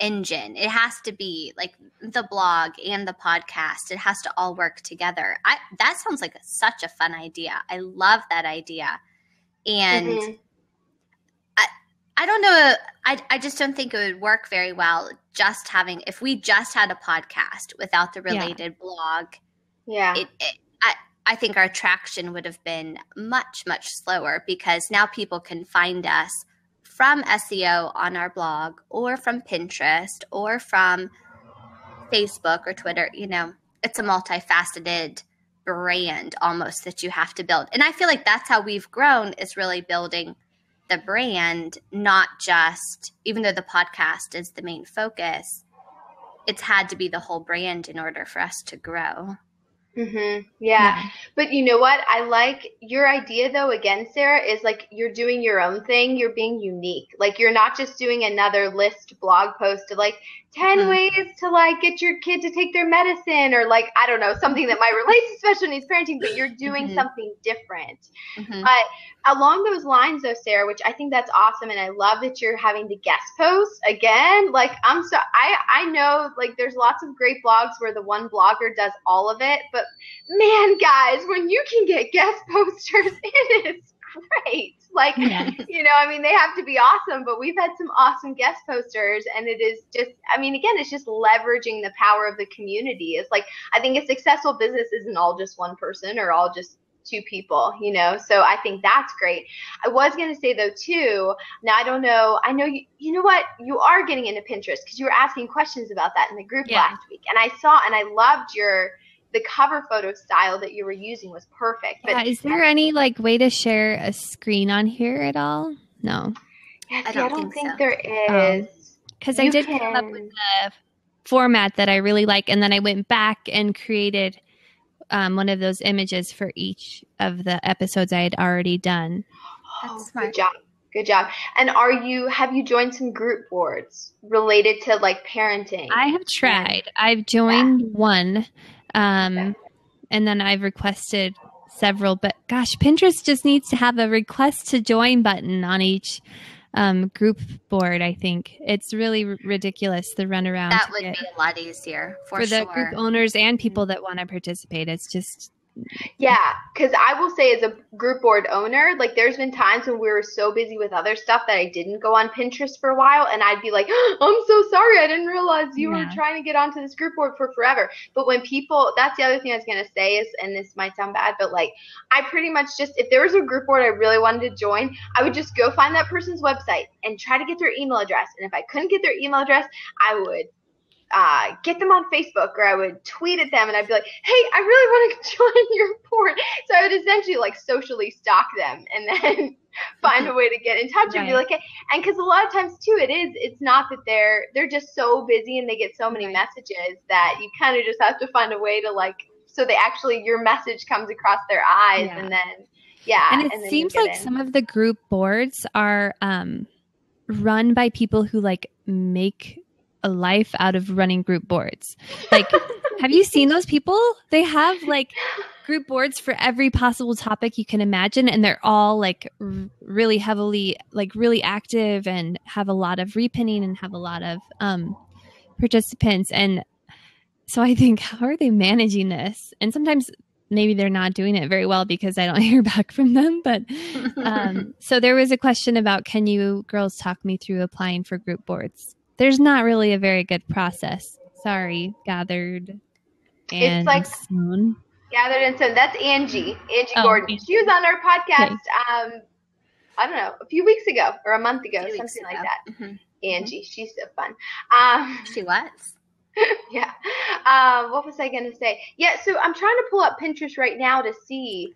engine. It has to be like the blog and the podcast. It has to all work together. That sounds like such a fun idea. I love that idea. And I don't know. I just don't think it would work very well just having, if we just had a podcast without the related blog. Yeah. I think our traction would have been much, much slower, because now people can find us from SEO on our blog, or from Pinterest, or from Facebook or Twitter. You know, it's a multifaceted brand almost that you have to build. And I feel like that's how we've grown, is really building the brand, not just, even though the podcast is the main focus, it's had to be the whole brand in order for us to grow. Yeah. But you know what? I like your idea, though, again, Sarah, is like you're doing your own thing. You're being unique. Like, you're not just doing another list blog post of like 10 ways to like get your kid to take their medicine, or like, I don't know, something that might relate to special needs parenting, but you're doing something different. But along those lines, though, Sarah, which I think that's awesome, and I love that you're having the guest post again. Like, I know like there's lots of great blogs where the one blogger does all of it, but man, guys, when you can get guest posters, it is great. Like, you know, I mean, they have to be awesome, but we've had some awesome guest posters, and it is just, I mean, again, it's just leveraging the power of the community. It's like, I think a successful business isn't all just one person or all just 2 people, you know? So I think that's great. I was going to say, though, too, now I don't know, I know you know what, you are getting into Pinterest, because you were asking questions about that in the group last week. And I saw, and I loved the cover photo style that you were using was perfect. But is there any like way to share a screen on here at all? No. Yeah, I don't think so. There is. Because I did come up with a format that I really like, and then I went back and created one of those images for each of the episodes I had already done. That's smart. Good job. And have you joined some group boards related to like parenting? I have tried. I've joined one. And then I've requested several, but gosh, Pinterest just needs to have a request to join button on each group board. I think it's really ridiculous the runaround. That would be a lot easier for the group owners and people that want to participate. It's just. Yeah, because I will say, as a group board owner, like there's been times when we were so busy with other stuff that I didn't go on Pinterest for a while, and I'd be like, oh, I'm so sorry, I didn't realize you were trying to get onto this group board for forever. But when people, that's the other thing I was going to say is, and this might sound bad, but like I pretty much just, if there was a group board I really wanted to join, I would just go find that person's website and try to get their email address. And if I couldn't get their email address, I would get them on Facebook, or I would tweet at them, and I'd be like, hey, I really want to join your board. So I would essentially like socially stalk them and then find a way to get in touch and be like, hey. And because a lot of times too, it's not that they're just so busy and they get so many messages that you kind of just have to find a way to like, so they actually, your message comes across their eyes and then, And it seems like some of the group boards are run by people who like make a life out of running group boards. Like, have you seen those people? They have like group boards for every possible topic you can imagine. And they're all like really heavily, like really active and have a lot of repinning and have a lot of participants. And so I think, how are they managing this? And sometimes maybe they're not doing it very well because I don't hear back from them. But so there was a question about, can you girls talk me through applying for group boards? There's not really a very good process. Sorry, Gathered and it's like Soon. Gathered and Soon. That's Angie Gordon. She was on our podcast, I don't know, a few weeks ago or a month ago, something like that. Mm-hmm. Angie, she's so fun. She was. Yeah. What was I going to say? Yeah, so I'm trying to pull up Pinterest right now to see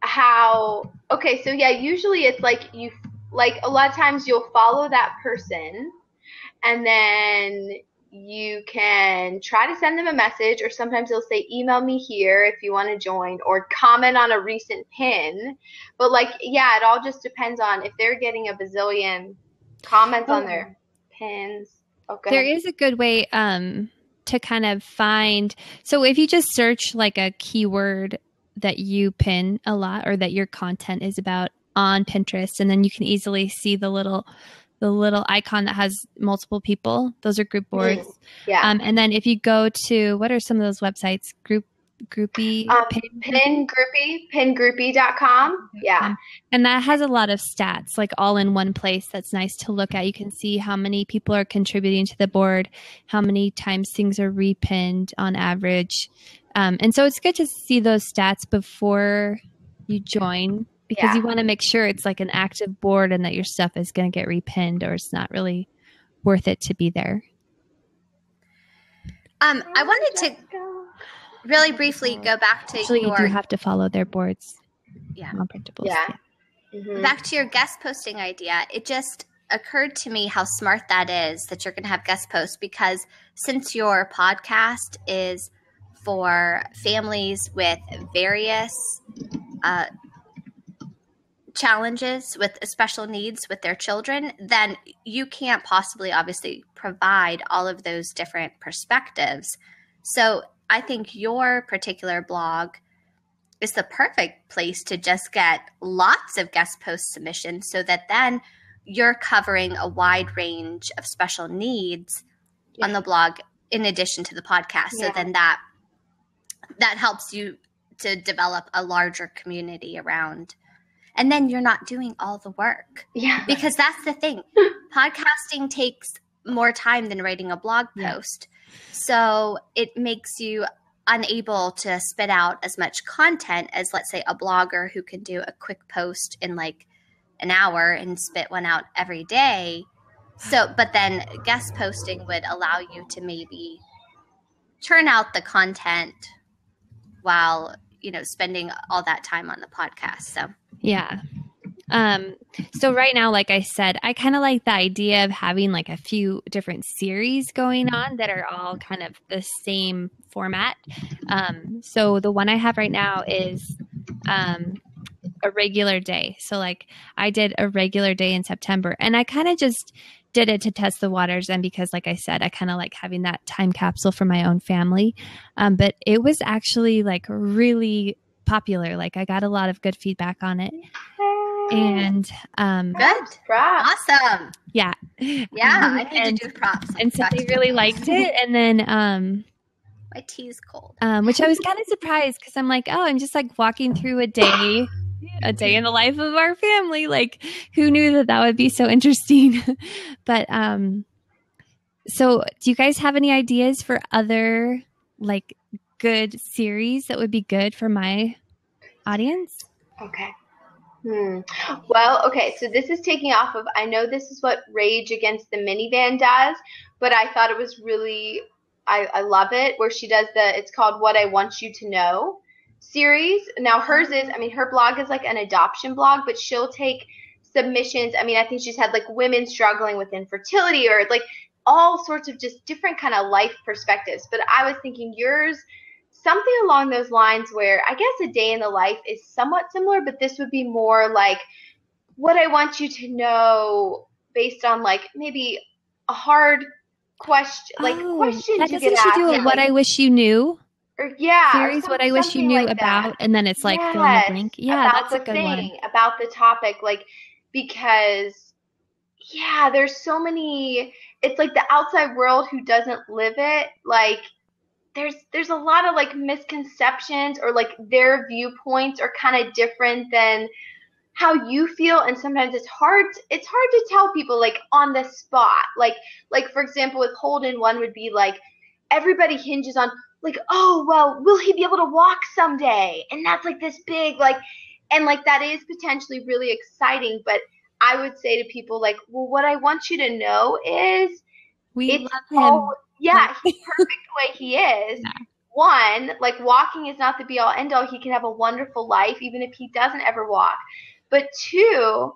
how, okay, so yeah, usually it's like a lot of times you'll follow that person and then you can try to send them a message, or sometimes they'll say, email me here if you want to join, or comment on a recent pin. But like, yeah, it all just depends on if they're getting a bazillion comments on their pins. Okay. There is a good way to kind of find. So if you just search like a keyword that you pin a lot or that your content is about on Pinterest, and then you can easily see the little icon that has multiple people. Those are group boards. Yeah. And then if you go to, what are some of those websites? Groupie? Pingroupie.com. Yeah. And that has a lot of stats, like all in one place. That's nice to look at. You can see how many people are contributing to the board, how many times things are repinned on average. And so it's good to see those stats before you join, because you want to make sure it's like an active board and that your stuff is going to get repinned, or it's not really worth it to be there. I wanted to really briefly go back to you do have to follow their boards. Yeah. Non-printables. Yeah. Mm-hmm. Back to your guest posting idea. It just occurred to me how smart that is, that you're going to have guest posts, because since your podcast is for families with various challenges with special needs with their children, then you can't possibly obviously provide all of those different perspectives. So I think your particular blog is the perfect place to just get lots of guest post submissions, so that then you're covering a wide range of special needs on the blog in addition to the podcast. So then that helps you to develop a larger community around. And then you're not doing all the work. Yeah. Because that's the thing. Podcasting takes more time than writing a blog post. So it makes you unable to spit out as much content as, let's say, a blogger who can do a quick post in like an hour and spit one out every day. So, but then guest posting would allow you to maybe churn out the content while, spending all that time on the podcast. So, yeah. So right now, like I said, I kind of like the idea of having like a few different series going on that are all kind of the same format. So the one I have right now is a regular day. So like I did a regular day in September, and I kind of just did it to test the waters. And because, like I said, I kind of like having that time capsule for my own family. But it was actually like really popular. Like I got a lot of good feedback on it. And good. Props. Awesome. Yeah. Yeah. I need to do props. And so they really liked it. And then my tea's cold. Which I was kind of surprised, because I'm like, oh, I'm just like walking through a day in the life of our family. Like, who knew that would be so interesting? But so do you guys have any ideas for other like good series that would be good for my audience? Okay. Well, okay, so this is taking off of, I know this is what Rage Against the Minivan does, but I thought it was really I love it, where she does it's called What I Want You to Know series. Now hers is, I mean, her blog is like an adoption blog, but she'll take submissions. I mean, I think she's had like women struggling with infertility or like all sorts of just different kind of life perspectives. But I was thinking yours, something along those lines where I guess a day in the life is somewhat similar, but this would be more like what I want you to know based on like maybe a hard question, like questions you get asked. Doesn't she do What I Wish You Knew? Or, yeah. Series What I Wish You Knew like about, that. And then it's like fill in the blank. Yeah, that's a good one. About the topic, like, because, yeah, there's so many, it's like the outside world who doesn't live it, like, there's a lot of like misconceptions or like their viewpoints are kind of different than how you feel, and sometimes it's hard to tell people like on the spot. Like for example with Holden, one would be like everybody hinges on like, oh well, will he be able to walk someday? And that's like this big like, and like that is potentially really exciting, but I would say to people like, well, what I want you to know is we love him. Yeah, he's perfect the way he is. Yeah. One, like walking is not the be all end all. He can have a wonderful life even if he doesn't ever walk. But two,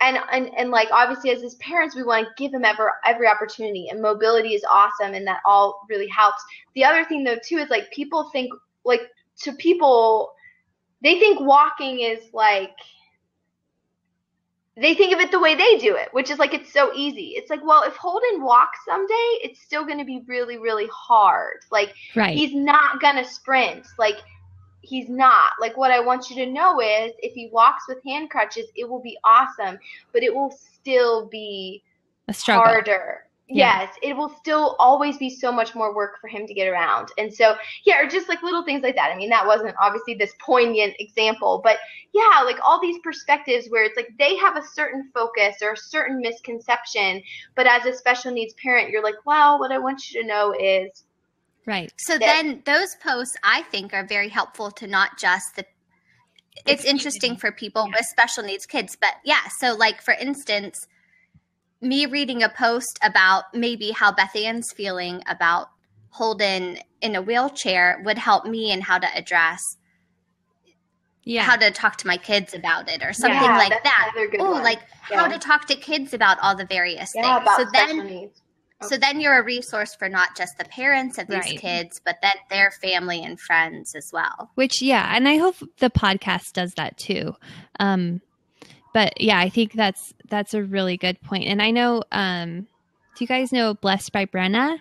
and like obviously as his parents, we want to give him every opportunity, and mobility is awesome, and that all really helps. The other thing though too is like people think like to people, they think walking is like, they think of it the way they do it, which is like it's so easy. It's like, well, if Holden walks someday, it's still going to be really, really hard. Like he's not going to sprint. Like he's not. Like what I want you to know is if he walks with hand crutches, it will be awesome, but it will still be a struggle. Harder. Yeah. Yes, it will still always be so much more work for him to get around. And so, yeah, or just like little things like that. I mean, that wasn't obviously this poignant example, but yeah, like all these perspectives where it's like they have a certain focus or a certain misconception, but as a special needs parent, you're like, well, what I want you to know is. Right. So then those posts, I think, are very helpful to not just it's interesting for people with special needs kids, but yeah. So like, for instance, me reading a post about maybe how Beth Ann's feeling about Holden in a wheelchair would help me in how to address, how to talk to my kids about it or something like that. Oh, like how to talk to kids about all the various things. About so then you're a resource for not just the parents of these kids, but then their family and friends as well. Which, and I hope the podcast does that too. But yeah, I think that's a really good point. And I know, do you guys know Blessed by Brenna?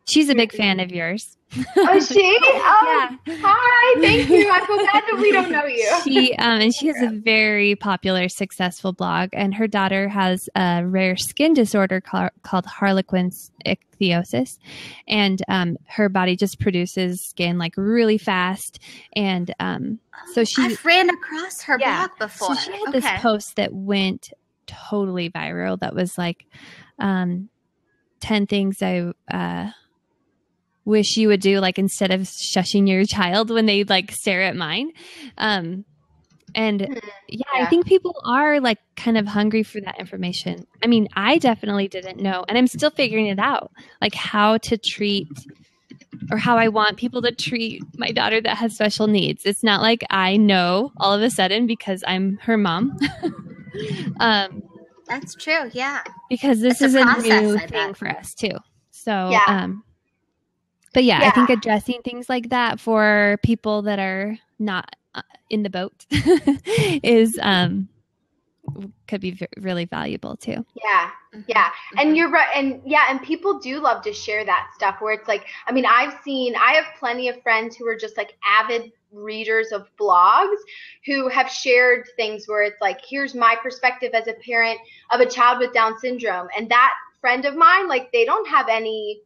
She's a big fan of yours. Oh, is she? Oh, yeah. Hi, thank you. I feel bad that we don't know you. She has a very popular, successful blog, and her daughter has a rare skin disorder called Harlequin's ichthyosis, and her body just produces skin like really fast, and so I've ran across her blog before. So she had this post that went totally viral. That was like 10 things I wish you would do, like instead of shushing your child when they like stare at mine. I think people are like kind of hungry for that information. I mean, I definitely didn't know, and I'm still figuring it out, like how to treat or how I want people to treat my daughter that has special needs. It's not like I know all of a sudden because I'm her mom. That's true. Yeah. Because this is a new thing for us too. So, but I think addressing things like that for people that are not in the boat is could be really valuable too. Yeah. Yeah. And you're right. And people do love to share that stuff where it's like, I mean, I have plenty of friends who are just like avid readers of blogs who have shared things where it's like, here's my perspective as a parent of a child with Down syndrome. And that friend of mine, like they don't have any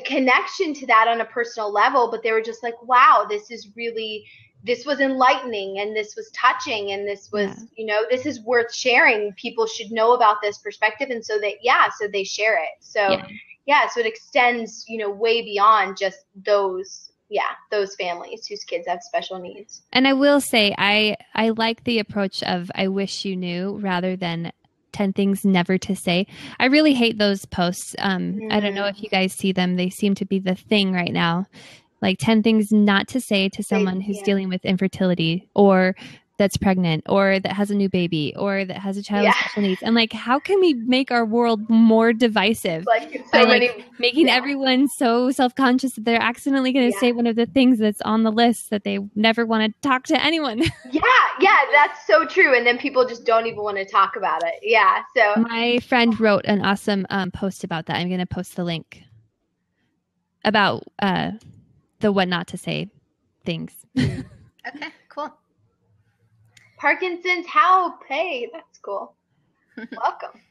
connection to that on a personal level, but they were just like, wow, this was enlightening, and this was touching, and this was, this is worth sharing. People should know about this perspective. And so they share it. So so it extends, way beyond just those families whose kids have special needs. And I will say, I like the approach of I wish you knew rather than 10 things never to say. I really hate those posts. I don't know if you guys see them. They seem to be the thing right now. Like 10 things not to say to someone who's dealing with infertility or that's pregnant or that has a new baby or that has a child with special needs. And like, how can we make our world more divisive by making everyone so self-conscious that they're accidentally going to say one of the things that's on the list that they never want to talk to anyone? Yeah, that's so true. And then people just don't even want to talk about it. Yeah. So my friend wrote an awesome post about that. I'm going to post the link about the what not to say things. Okay, cool. Parkinson's help. Hey, that's cool. Welcome.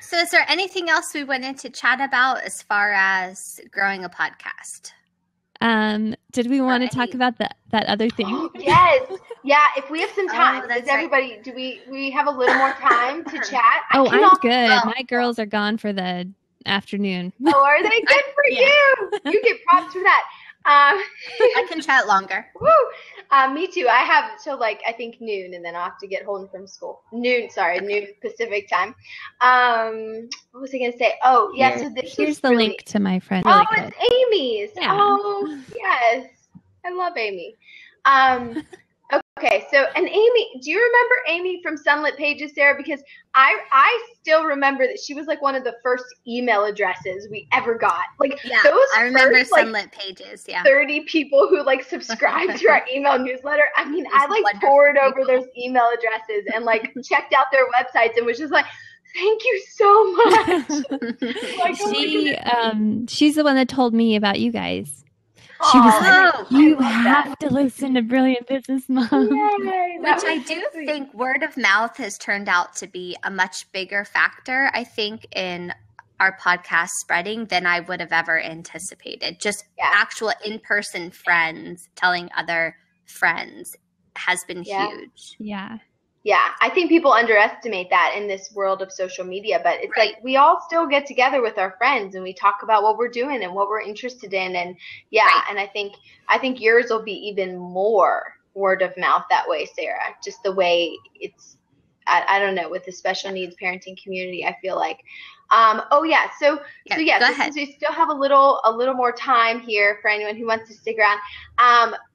So is there anything else we wanted to chat about as far as growing a podcast? Did we want to talk about that other thing? Yes. Yeah, if we have some time. Does everybody, do we have a little more time to chat? I'm good. My girls are gone for the afternoon. Oh, are they? Good for you. You get props for that. I can chat longer. Woo! Me too. I have till I think noon, and then I'll have to get home from school. Noon Pacific time. What was I gonna say? Oh, yeah. So here's the link to my friend. Really it's Amy's. Yeah. Oh, yes. I love Amy. Okay, so, and Amy, do you remember Amy from Sunlit Pages, Sarah? Because I still remember that she was one of the first email addresses we ever got. I remember Sunlit Pages, 30 people who subscribed to our email newsletter. I mean, I poured over those email addresses and checked out their websites and was just thank you so much. She's the one that told me about you guys. She was you have to listen to Brilliant Business Mom. Which I do think word of mouth has turned out to be a much bigger factor, I think, in our podcast spreading than I would have ever anticipated. Just actual in-person friends telling other friends has been huge. Yeah. Yeah, I think people underestimate that in this world of social media, but it's we all still get together with our friends and we talk about what we're doing and what we're interested in, and and I think yours will be even more word of mouth that way, Sarah. Just the way it's, I don't know, with the special needs parenting community, I feel like. So since we still have a little more time here for anyone who wants to stick around.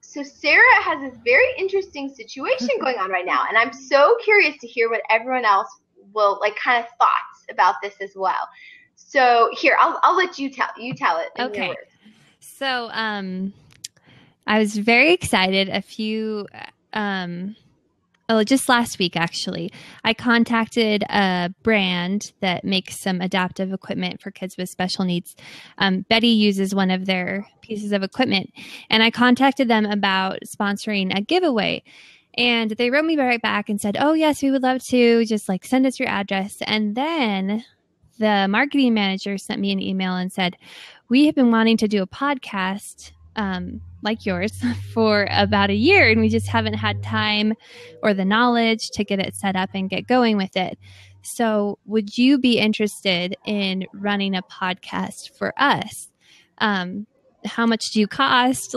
So Sarah has this very interesting situation going on right now, and I'm so curious to hear what everyone else will kind of thoughts about this as well. So here, I'll let you tell it. Okay. Your words. So I was very excited. Just last week, actually, I contacted a brand that makes some adaptive equipment for kids with special needs. Betty uses one of their pieces of equipment, and I contacted them about sponsoring a giveaway. And they wrote me right back and said, "Oh, yes, we would love to. Just send us your address." And then the marketing manager sent me an email and said, "We have been wanting to do a podcast like yours for about a year, and we just haven't had time or the knowledge to get it set up and get going with it. So would you be interested in running a podcast for us? How much do you cost?"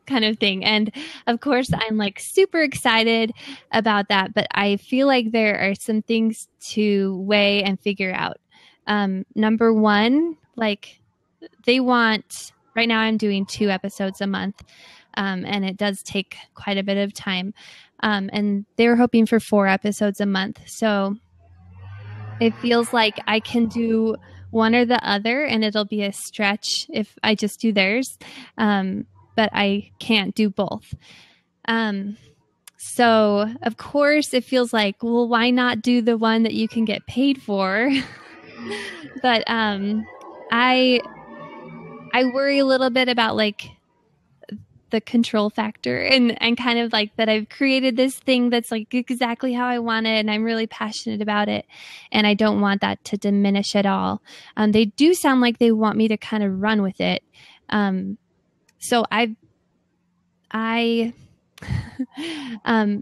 Kind of thing. And of course, I'm super excited about that, but I feel like there are some things to weigh and figure out. Number one, they want... Right now I'm doing 2 episodes a month, and it does take quite a bit of time. And they were hoping for 4 episodes a month. So it feels like I can do one or the other, and it'll be a stretch if I just do theirs. But I can't do both. So of course it feels like, well, why not do the one that you can get paid for? But I worry a little bit about the control factor and kind of that I've created this thing that's exactly how I want it, and I'm really passionate about it, and I don't want that to diminish at all. They do sound like they want me to kind of run with it. So I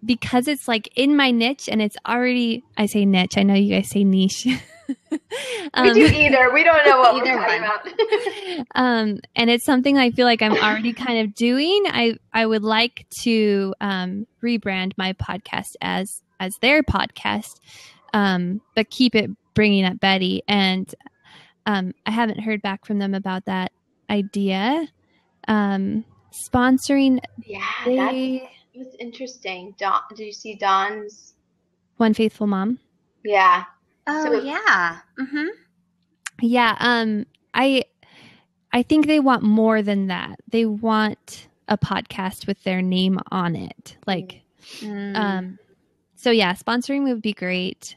because it's in my niche, and it's already, I say niche, I know you guys say niche. We do either. We don't know what we're talking about. And it's something I feel like I'm already kind of doing. I would like to rebrand my podcast as their podcast. but keep it bringing up Betty. And I haven't heard back from them about that idea. Sponsoring. Yeah, that's interesting. Dawn, did you see Dawn's One Faithful Mom? Yeah. Oh, yeah. Mm-hmm. Yeah. I think they want more than that. They want a podcast with their name on it. Like, so yeah, sponsoring would be great.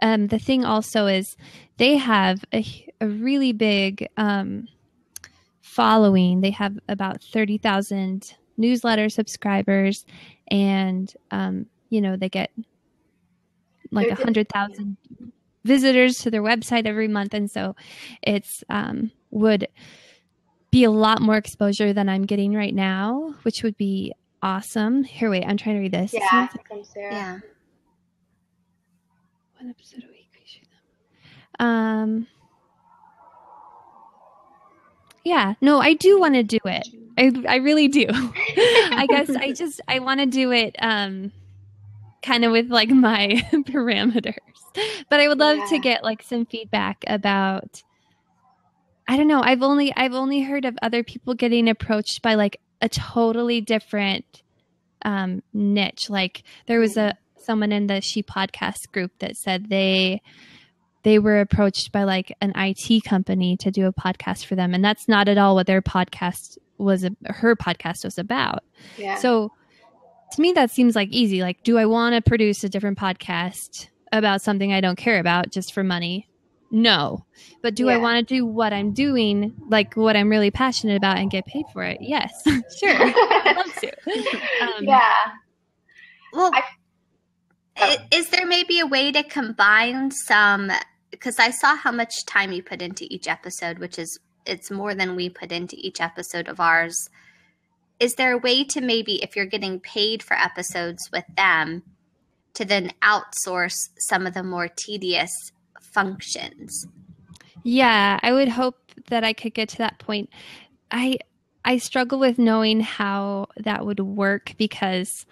The thing also is they have a really big following. They have about 30,000 newsletter subscribers, and they get like 100,000 visitors to their website every month, and so it's would be a lot more exposure than I'm getting right now, which would be awesome. Here, wait, I'm trying to read this. Yeah, from Sarah. Yeah. One episode a week. Yeah, no, I do want to do it. I really do. I guess I want to do it kind of with like my parameters. But I would love to get like some feedback about, I don't know, I've only heard of other people getting approached by like a totally different niche. Like there was someone in the She Podcast group that said they were approached by like an IT company to do a podcast for them. And that's not at all what her podcast was about. Yeah. So to me, that seems like easy. Like, do I want to produce a different podcast about something I don't care about just for money? No. But do I want to do what I'm doing, like what I'm really passionate about, and get paid for it? Yes. Sure. I'd love to. Yeah. Well, is there maybe a way to combine some, because I saw how much time you put into each episode, which is, it's more than we put into each episode of ours. Is there a way to maybe, if you're getting paid for episodes with them, to then outsource some of the more tedious functions? Yeah, I would hope that I could get to that point. I struggle with knowing how that would work because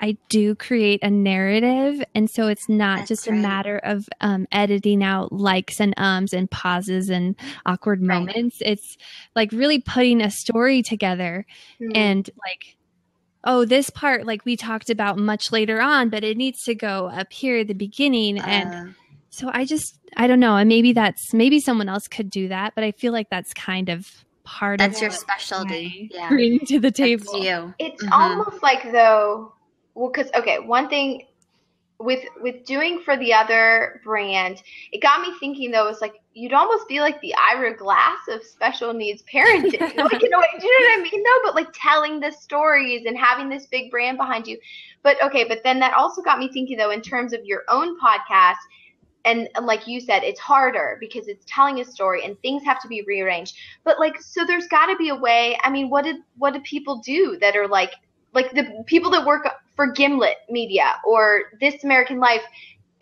I do create a narrative, and so it's not just a matter of editing out likes and ums and pauses and awkward moments. It's like really putting a story together and like, oh, this part like we talked about much later on, but it needs to go up here at the beginning. And so I don't know. And maybe someone else could do that, but I feel like that's kind of part of that's your specialty. Bring to the table. That's you. It's almost like though. Well, because, one thing with doing for the other brand, it got me thinking, though, it's like you'd almost be like the Ira Glass of special needs parenting. Like, in a way, do you know what I mean, though? But, like, telling the stories and having this big brand behind you. But then that also got me thinking, though, in terms of your own podcast, and like you said, it's harder because it's telling a story and things have to be rearranged. But, like, so there's got to be a way. I mean, what do people do that are, like the people that work for Gimlet Media or This American Life,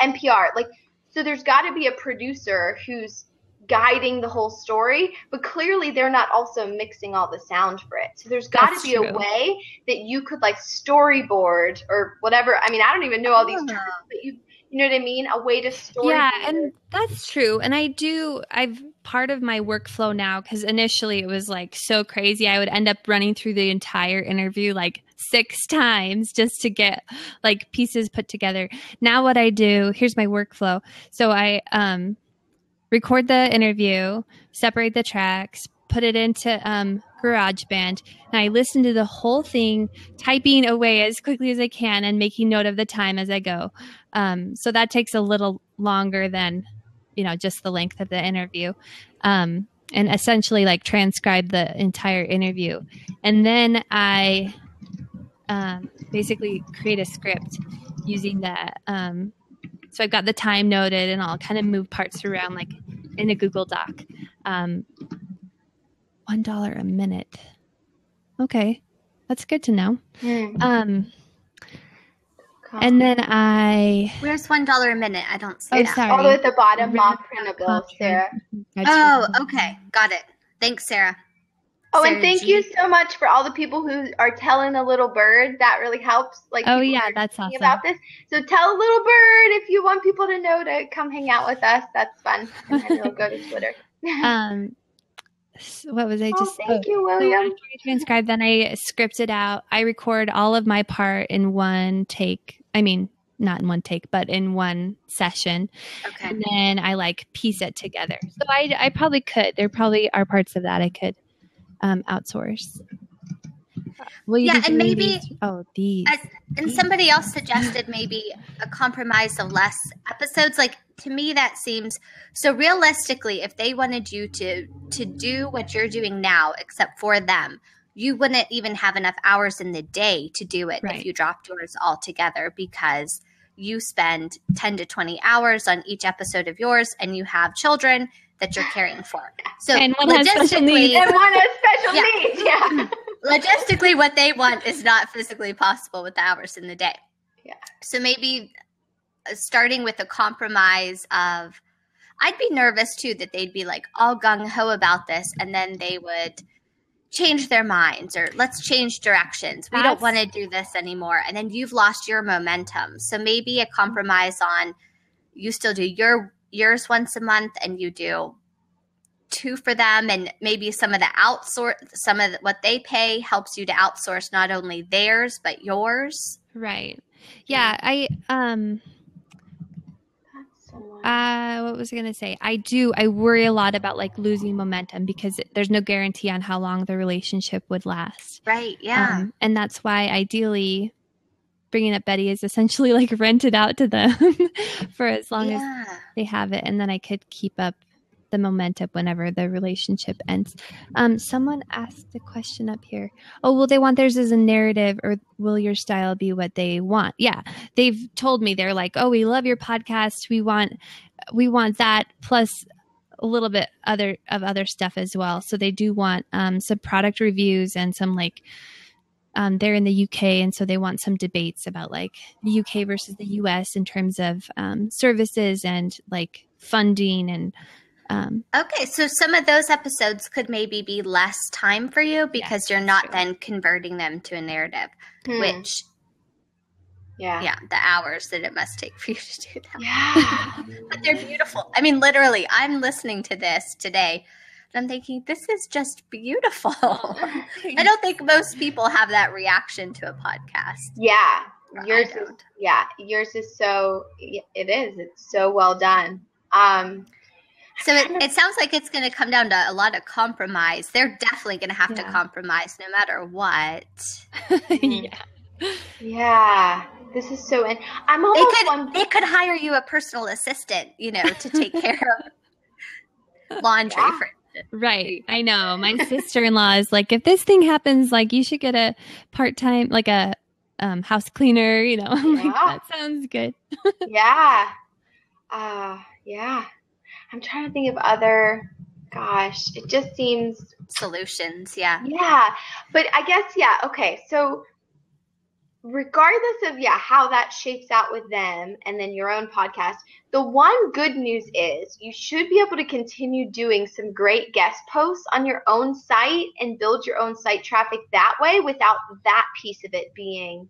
NPR, like, so there's got to be a producer who's guiding the whole story, but clearly they're not also mixing all the sound for it. So there's got to be a way that you could like storyboard or whatever. I mean, I don't even know all these terms, but you know what I mean? A way to storyboard. Yeah, and that's true. And I've part of my workflow now, because initially it was like so crazy. I would end up running through the entire interview like 6 times just to get like pieces put together. Now what I do, here's my workflow. So I record the interview, separate the tracks, put it into GarageBand, and I listen to the whole thing, typing away as quickly as I can and making note of the time as I go. So that takes a little longer than, just the length of the interview. And essentially like transcribe the entire interview. And then I basically create a script using that. So I've got the time noted and I'll kind of move parts around like in a Google Doc. $1 a minute. Okay. That's good to know. And then where's $1 a minute? I don't see that. Sorry. All the way at the bottom, mom printable, Sarah. Oh, okay. Got it. Thanks, Sarah. Oh, and thank you so much for all the people who are telling a little bird. That really helps. Like, oh yeah, that's awesome. About this. So tell a little bird if you want people to know to come hang out with us. That's fun. And then it'll go to Twitter. What was I just? Thank you, William. So after I transcribe, then I script it out. I record all of my part in one take. I mean, not in one take, but in one session. Okay. And then I like piece it together. So I probably could. There probably are parts of that I could outsource. And maybe these. And somebody else suggested maybe a compromise of less episodes. Like, to me, that seems so. Realistically, if they wanted you to do what you're doing now, except for them, you wouldn't even have enough hours in the day to do it if you dropped yours altogether, because you spend 10 to 20 hours on each episode of yours, and you have children that you're caring for. So and one has special needs. And one has special needs. Yeah. Logistically, what they want is not physically possible with the hours in the day. Yeah. So maybe starting with a compromise of, I'd be nervous too that they'd be like all gung-ho about this, and then they would change their minds, or let's change directions. We don't want to do this anymore. And then you've lost your momentum. So maybe a compromise on, you still do yours once a month, and you do 2 for them, and maybe some of what they pay helps you to outsource not only theirs but yours. Right. Yeah. What was I going to say? I worry a lot about like losing momentum, because there's no guarantee on how long the relationship would last. Right. Yeah. And that's why ideally Bringing Up Betty is essentially like rented out to them for as long as they have it. And then I could keep up the momentum whenever the relationship ends. Someone asked a question up here. Oh, will they want theirs as a narrative, or will your style be what they want? Yeah. They've told me, they're like, oh, we love your podcast. We want that, plus a little bit other stuff as well. So they do want some product reviews and some like, they're in the UK, and so they want some debates about like the UK versus the US in terms of services and like funding and okay, so some of those episodes could maybe be less time for you, because you're not then converting them to a narrative, which, the hours that it must take for you to do that. Yeah. But they're beautiful. I mean, literally, I'm listening to this today, and I'm thinking, this is just beautiful. I don't think most people have that reaction to a podcast. Yeah. Yours is so, it is. It's so well done. So it sounds like it's going to come down to a lot of compromise. They're definitely going to have to compromise no matter what. Yeah. This is so. I'm almost. They could hire you a personal assistant, to take care of laundry. For instance. Right. I know. My sister-in-law is like, if this thing happens, like you should get a part-time, like a house cleaner. I'm like, that sounds good. Yeah. Yeah. I'm trying to think of other, it just seems. Solutions, yeah. Yeah, but I guess, okay. So regardless of, how that shapes out with them and then your own podcast, the one good news is you should be able to continue doing some great guest posts on your own site and build your own site traffic that way without that piece of it being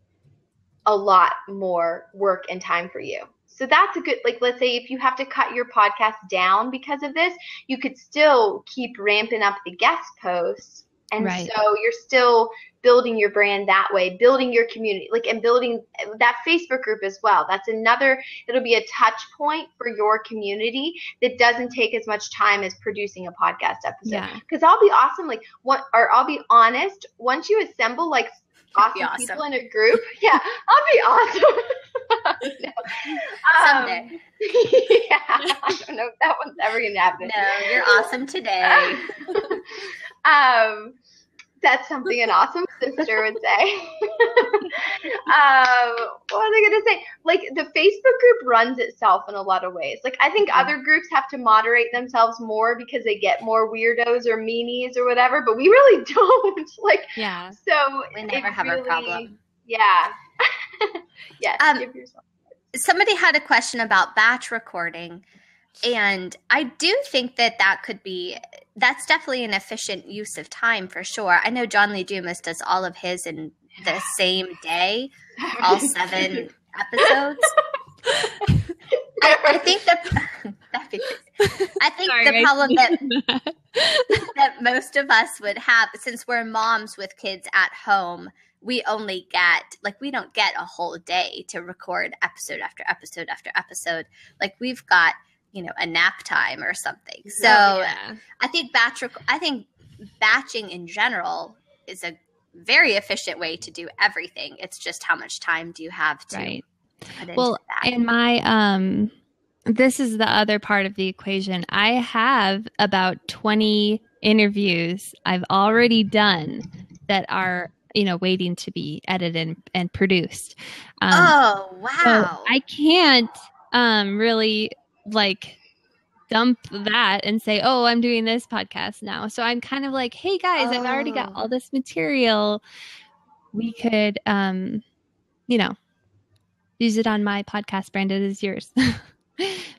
a lot more work and time for you. So that's a good, like, let's say if you have to cut your podcast down because of this, you could still keep ramping up the guest posts. And so you're still building your brand that way, building your community, and building that Facebook group as well. That's it'll be a touch point for your community that doesn't take as much time as producing a podcast episode. Because I'll be awesome, I'll be honest, once you assemble awesome people in a group, I'll be awesome. Someday. I don't know if that one's ever gonna happen. No, you're awesome today. That's something an awesome sister would say. What was I gonna say? The Facebook group runs itself in a lot of ways. I think other groups have to moderate themselves more because they get more weirdos or meanies or whatever, but we really don't. So we never have a problem. Yeah. Yes. Give yourself. Somebody had a question about batch recording. And I do think that could be, that's definitely an efficient use of time for sure. I know John Lee Dumas does all of his in the same day, all 7 episodes. I think the problem that most of us would have, since we're moms with kids at home, we only get, like, we don't get a whole day to record episode after episode after episode. Like, we've got, you know, a nap time or something. So I think batching in general is a very efficient way to do everything. It's just how much time do you have to put into that. And my this is the other part of the equation. I have about 20 interviews I've already done that are, you know, waiting to be edited and produced. Oh, wow. So I can't really like dump that and say, oh, I'm doing this podcast now. So I'm kind of like, hey guys, I've already got all this material. We could, you know, use it on my podcast, branded as yours.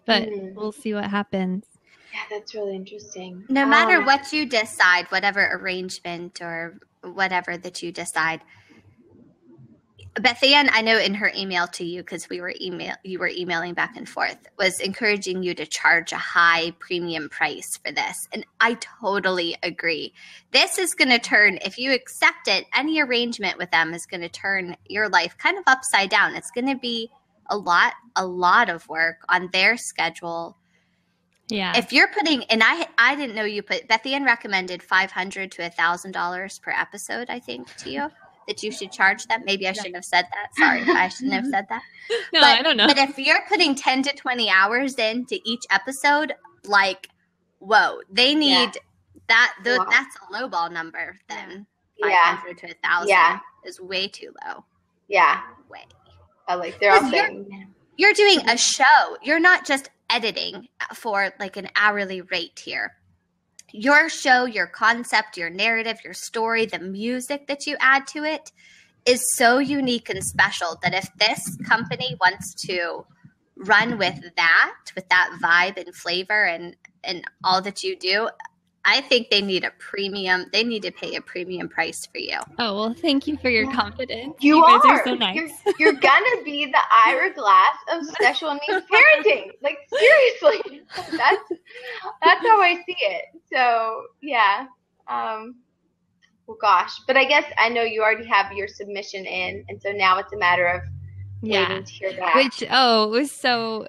But we'll see what happens. Yeah, that's really interesting. No matter what you decide, whatever arrangement or whatever that you decide, Beth Ann, I know in her email to you, because you were emailing back and forth, was encouraging you to charge a high premium price for this. And I totally agree. This is going to turn, if you accept it, any arrangement with them is going to turn your life kind of upside down. It's going to be a lot of work on their schedule. Yeah. If you're putting, and I didn't know you put, Beth Ann recommended $500 to $1,000 per episode, I think, to you, that you should charge them. Maybe I shouldn't have said that. Sorry, I shouldn't have said that. No, I don't know. But if you're putting 10 to 20 hours into each episode, like, whoa, they need that. That's a lowball number then. 500 to 1,000 is way too low. Yeah. Way. Like they're all saying. You're doing a show. You're not just editing for like an hourly rate here. Your show, your concept, your narrative, your story, the music that you add to it is so unique and special that if this company wants to run with that vibe and flavor and all that you do, I think they need a premium. They need to pay a premium price for you. Oh, well, thank you for your confidence. You guys are so nice. You're gonna be the Ira Glass of special needs parenting. Like, seriously, that's how I see it. So yeah. Well, gosh, but I guess I know you already have your submission in, and so now it's a matter of waiting to hear back. Which it was so.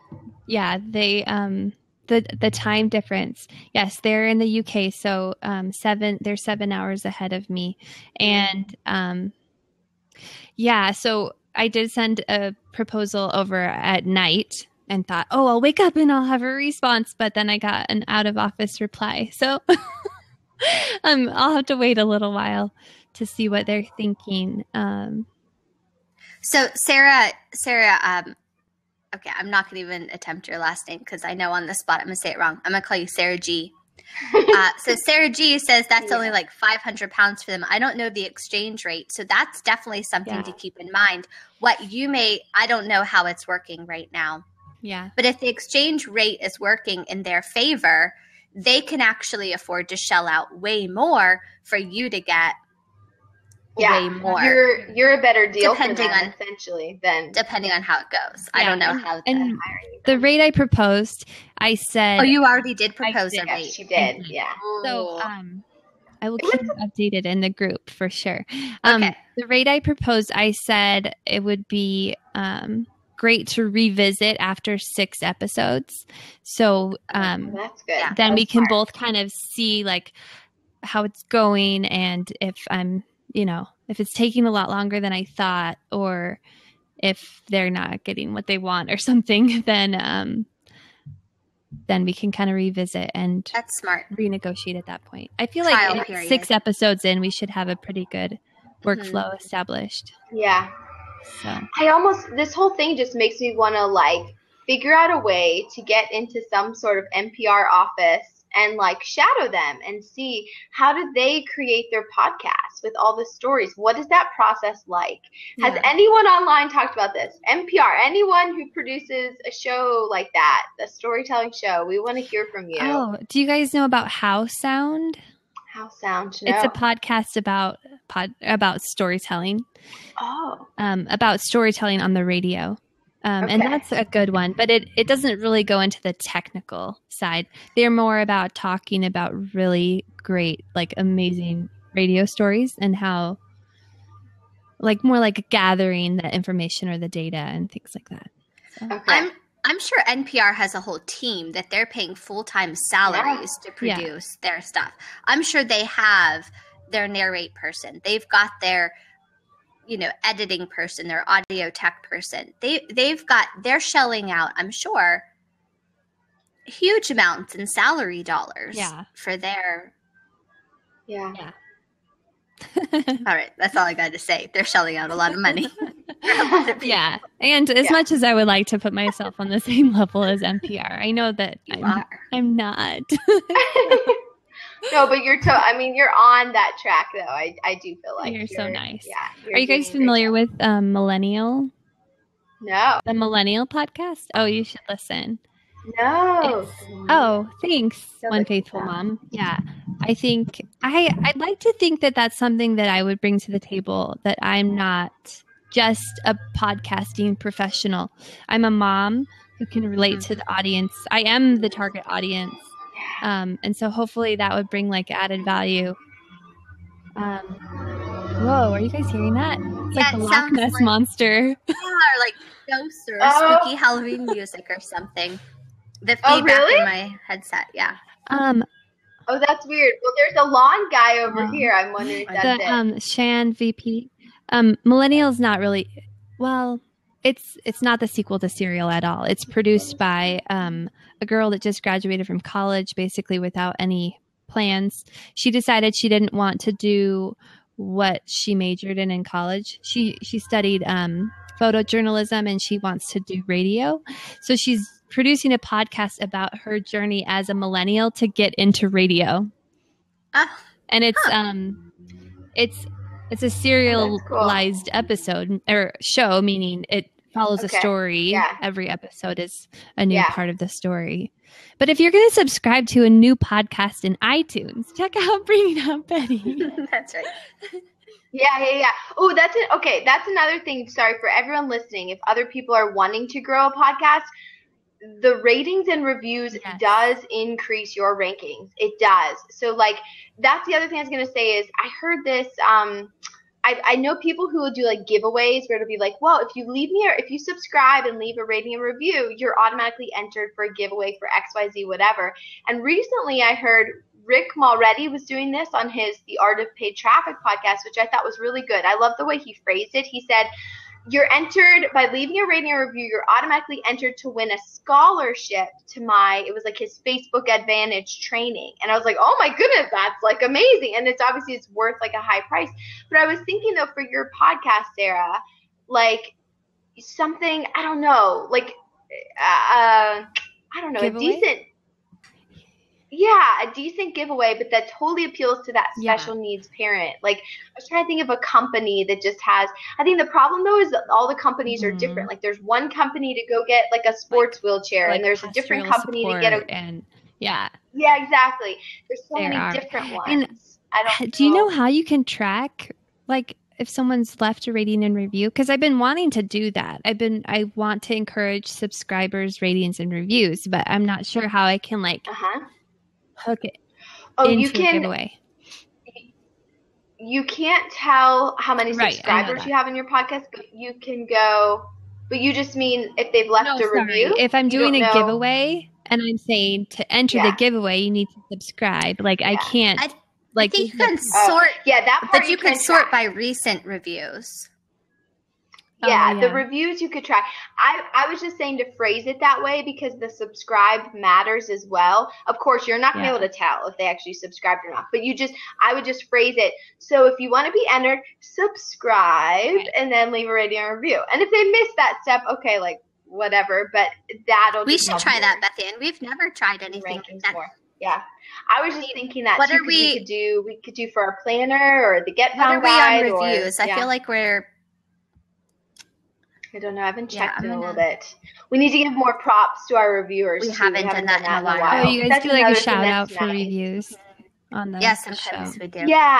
Yeah, they the time difference. Yes, they're in the UK, so they're 7 hours ahead of me. And so I did send a proposal over at night and thought, oh, I'll wake up and I'll have a response. But then I got an out of office reply. So I'll have to wait a little while to see what they're thinking. So Sarah, okay, I'm not going to even attempt your last name because I know on the spot I'm going to say it wrong. I'm going to call you Sarah G. So Sarah G says that's only like 500 pounds for them. I don't know the exchange rate. So that's definitely something to keep in mind. I don't know how it's working right now. Yeah. But if the exchange rate is working in their favor, they can actually afford to shell out way more for you to get way more. You're a better deal depending for them, essentially, depending on how it goes. I don't know how the rate I proposed, I said. Oh, you already did propose a rate. She did, yeah. So I will keep you updated in the group for sure. Okay. The rate I proposed, I said it would be great to revisit after 6 episodes. So that's good. Then we can both kind of see like how it's going, and if I'm, if it's taking a lot longer than I thought, or if they're not getting what they want or something, then we can kind of revisit and that's smart. Renegotiate at that point. I feel like 6 episodes in, we should have a pretty good workflow established. Yeah. So this whole thing just makes me want to like figure out a way to get into some sort of NPR office and like shadow them and see how do they create their podcast with all the stories. What is that process like? Has anyone online talked about this? NPR, anyone who produces a show like that, a storytelling show, we want to hear from you. Oh, do you guys know about How Sound? How Sound? No. It's a podcast about storytelling. Oh. About storytelling on the radio. And that's a good one, but it doesn't really go into the technical side. They're more about talking about really great, like amazing radio stories and how, like more like gathering the information or the data and things like that. So. Okay. I'm sure NPR has a whole team that they're paying full-time salaries to produce their stuff. I'm sure they have their narrate person. They've got their editing person, their audio tech person. They're shelling out, I'm sure, huge amounts in salary dollars for their. Yeah. All right. That's all I got to say. They're shelling out a lot of money. Yeah. And as much as I would like to put myself on the same level as NPR, I know that I'm not. No, but you're on that track though. I do feel like you're so nice. Yeah. Are you guys familiar with Millennial? No. The Millennial podcast? Oh, you should listen. No. Thanks, One Faithful Mom. Yeah. I think I'd like to think that that's something that I would bring to the table, that I'm not just a podcasting professional. I'm a mom who can relate to the audience. I am the target audience. And so hopefully that would bring like added value. Whoa, are you guys hearing that? It's like the Loch Ness Monster. Yeah, or like ghosts or spooky Halloween music or something. The feedback in my headset, yeah. Oh, that's weird. Well, there's a lawn guy over here. I'm wondering if that's it. Shan VP. Millennial's not really, well, it's not the sequel to Serial at all. It's produced by a girl that just graduated from college, basically without any plans. She decided she didn't want to do what she majored in college. She studied photojournalism and she wants to do radio. So she's producing a podcast about her journey as a millennial to get into radio. And it's a serialized episode or show, meaning it follows a story. Yeah. Every episode is a new part of the story. But if you're going to subscribe to a new podcast in iTunes, check out Bringing Up Betty. That's right. Yeah. Oh, that's it. Okay, that's another thing. Sorry for everyone listening. If other people are wanting to grow a podcast, the ratings and reviews does increase your rankings. It does. So like that's the other thing I was going to say is I heard this I know people who will do like giveaways where it'll be like, well, if you subscribe and leave a rating and review, you're automatically entered for a giveaway for XYZ whatever. And recently I heard Rick Mulready was doing this on The Art of Paid Traffic podcast, which I thought was really good. I love the way he phrased it. He said, you're entered by leaving a rating or review. You're automatically entered to win a scholarship to it was like his Facebook Advantage training. And I was like, oh my goodness, that's like amazing. And it's worth like a high price. But I was thinking though, for your podcast, Sarah, like something, I don't know, like, a decent giveaway, but that totally appeals to that special needs parent. Like I was trying to think of a company that just has, I think the problem though is that all the companies are different. Like there's one company to go get like a sports wheelchair and there's a different company to get yeah, exactly. There's so many different ones. And do you know how you can track like if someone's left a rating and review? Because I've been wanting to do that. I want to encourage subscribers' ratings and reviews, but I'm not sure how I can like hook it into a giveaway. You can't tell how many subscribers you have in your podcast, but you can go. But you just mean if they've left a review? If I'm doing a giveaway and I'm saying to enter the giveaway, you need to subscribe. Like I can't. I think you can sort. That part but you can sort by recent reviews. Yeah, the reviews you could try. I was just saying to phrase it that way because the subscribe matters as well. Of course, you're not going to be able to tell if they actually subscribed or not. But I would just phrase it. So if you want to be entered, subscribe and then leave a rating and review. And if they miss that step, okay, like whatever. But we should try that, Beth Ann. We've never tried anything like that. Yeah. I was just thinking that too, we could do for our planner or the Get Found guide. What are we on reviews? I feel like I don't know. I haven't checked in a little bit. We need to give more props to our reviewers. We haven't done that in a while. Oh, you guys do like a shout out for reviews on the sometimes we do. Yeah,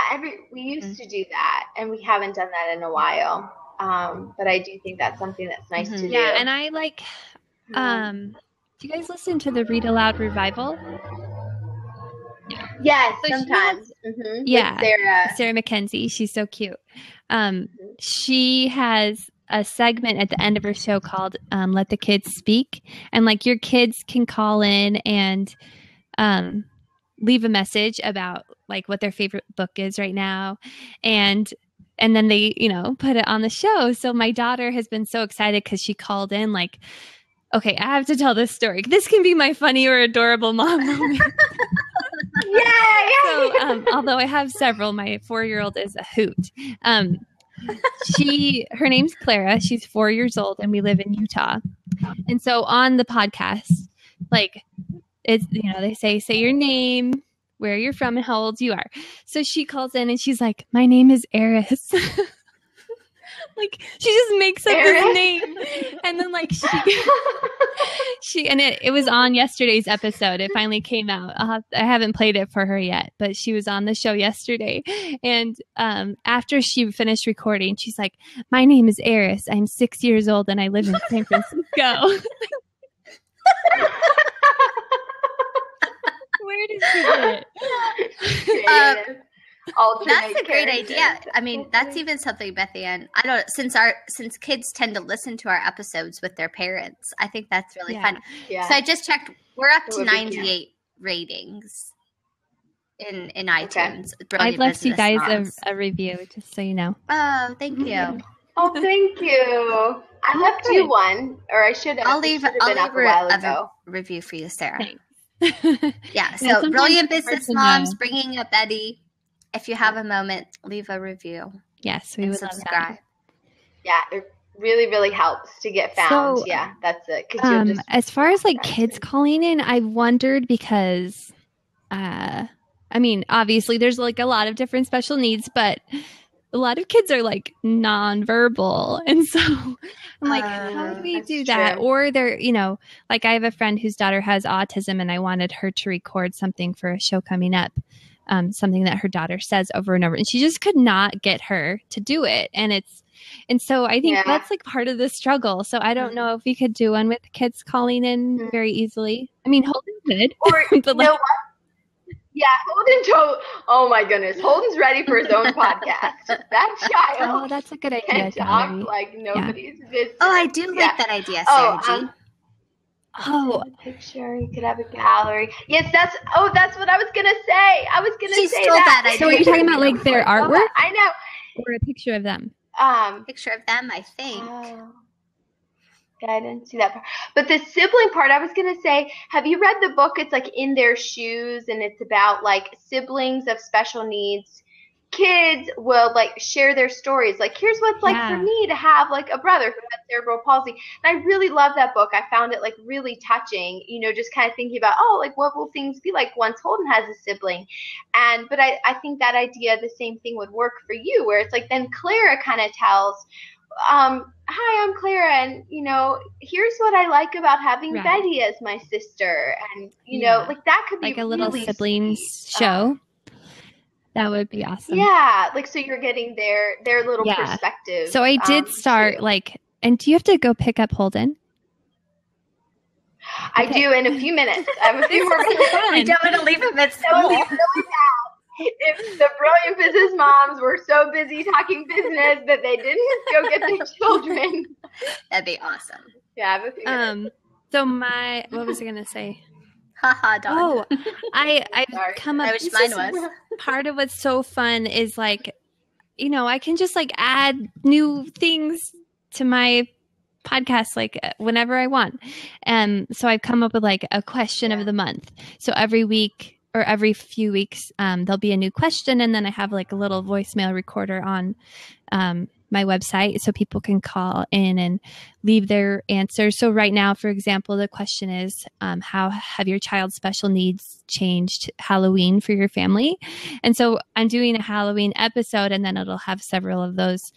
we used to do that, and we haven't done that in a while. But I do think that's something that's nice to do. Yeah, and I like. Do you guys listen to the Read Aloud Revival? Yes, so sometimes. Yeah, Sarah McKenzie. She's so cute. She has a segment at the end of her show called Let the Kids Speak. And like your kids can call in and leave a message about like what their favorite book is right now. And then they, put it on the show. So my daughter has been so excited because she called in like, okay, I have to tell this story. This can be my funny or adorable mom moment. Yeah. So, although I have several, my 4-year-old is a hoot. Her name's Clara. She's 4 years old and we live in Utah. And so on the podcast, like it's, they say your name, where you're from and how old you are. So she calls in and she's like, my name is Eris. Like she just makes up this name. And then like it was on yesterday's episode. It finally came out. I haven't played it for her yet, but she was on the show yesterday. And after she finished recording, she's like, my name is Eris. I'm 6 years old and I live in San Francisco. Where did she get it? That's a great idea. I mean, that's even something, Beth Ann. I don't since kids tend to listen to our episodes with their parents. I think that's really fun. Yeah. So I just checked. We're up to 98 ratings in iTunes. Okay. I've left you guys a review, just so you know. Oh, thank you. Oh, thank you. I left you one, or I should have. I'll leave a review for you, Sarah. Yeah. So brilliant business moms bringing up Eddie. If you have a moment, leave a review. Yes, we would subscribe. Yeah, it really, really helps to get found. So, yeah, that's it. As far as like kids calling in, I've wondered because, I mean, obviously there's like a lot of different special needs, but a lot of kids are like nonverbal. And so I'm like, how do we do that? True. Or they're, like I have a friend whose daughter has autism and I wanted her to record something for a show coming up. Something that her daughter says over and over, and she just could not get her to do it. And so I think that's like part of the struggle. So I don't know if we could do one with kids calling in very easily. I mean, Holden could. Or, but what? Yeah, Holden, oh my goodness. Holden's ready for his own podcast. That child. Oh, that's a good idea. Talk like nobody's business. Oh, I do like that idea, Sarah G. A picture. You could have a gallery. Yes, that's what I was gonna say. She stole that idea. So are you talking about like their artwork? I know. Or a picture of them? Picture of them, I think. Yeah, I didn't see that part. But the sibling part, I was gonna say, have you read the book? It's like In Their Shoes, and it's about like siblings of special needs. Kids will like share their stories. Like, here's what it's like for me to have like a brother who has cerebral palsy. And I really love that book. I found it like really touching, just kind of thinking about, like what will things be like once Holden has a sibling? But I think that idea, the same thing would work for you, where it's like then Clara kind of tells, hi, I'm Clara, and here's what I like about having Betty as my sister. And like that could be like a little really siblings show. That would be awesome. Yeah, like so you're getting their little perspective. So I did start and do you have to go pick up Holden? I do in a few minutes. I have a few more minutes. We don't want to leave him at school. Really if the brilliant business moms were so busy talking business that they didn't go get their children. That'd be awesome. Yeah, I have a few minutes. So what was I gonna say? Haha, Dawn. Oh, I've come up. I wish mine was. Part of what's so fun is like, I can just like add new things to my podcast like whenever I want. So I've come up with like a question of the month. So every week or every few weeks, there'll be a new question, and then I have like a little voicemail recorder on my website so people can call in and leave their answers. So right now, for example, the question is, how have your child's special needs changed Halloween for your family? And so I'm doing a Halloween episode, and then it'll have several of those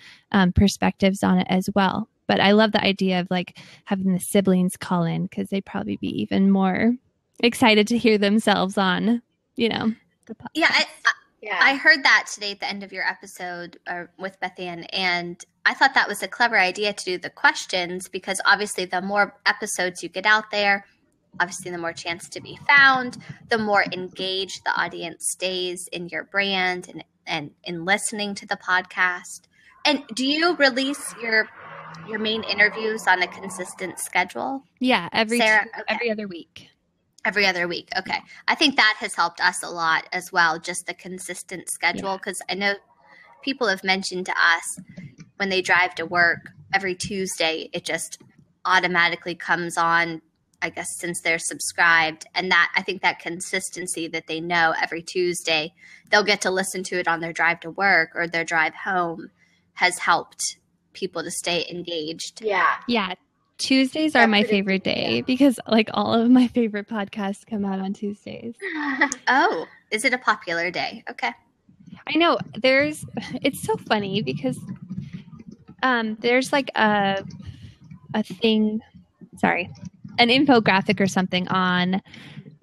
perspectives on it as well. But I love the idea of like having the siblings call in, because they'd probably be even more excited to hear themselves on, the podcast. Yeah, I heard that today at the end of your episode with Beth Ann, and I thought that was a clever idea to do the questions, because obviously the more episodes you get out there, obviously the more chance to be found, the more engaged the audience stays in your brand and in listening to the podcast. And do you release your main interviews on a consistent schedule? Yeah, every other week. Every other week. Okay. I think that has helped us a lot as well, just the consistent schedule, because I know people have mentioned to us when they drive to work every Tuesday, it just automatically comes on, I guess, since they're subscribed. And that, I think that consistency that they know every Tuesday, they'll get to listen to it on their drive to work or their drive home, has helped people to stay engaged. Yeah. Tuesdays are my favorite day, because like all of my favorite podcasts come out on Tuesdays. Oh, is it a popular day? Okay. I know it's so funny because there's like an infographic or something on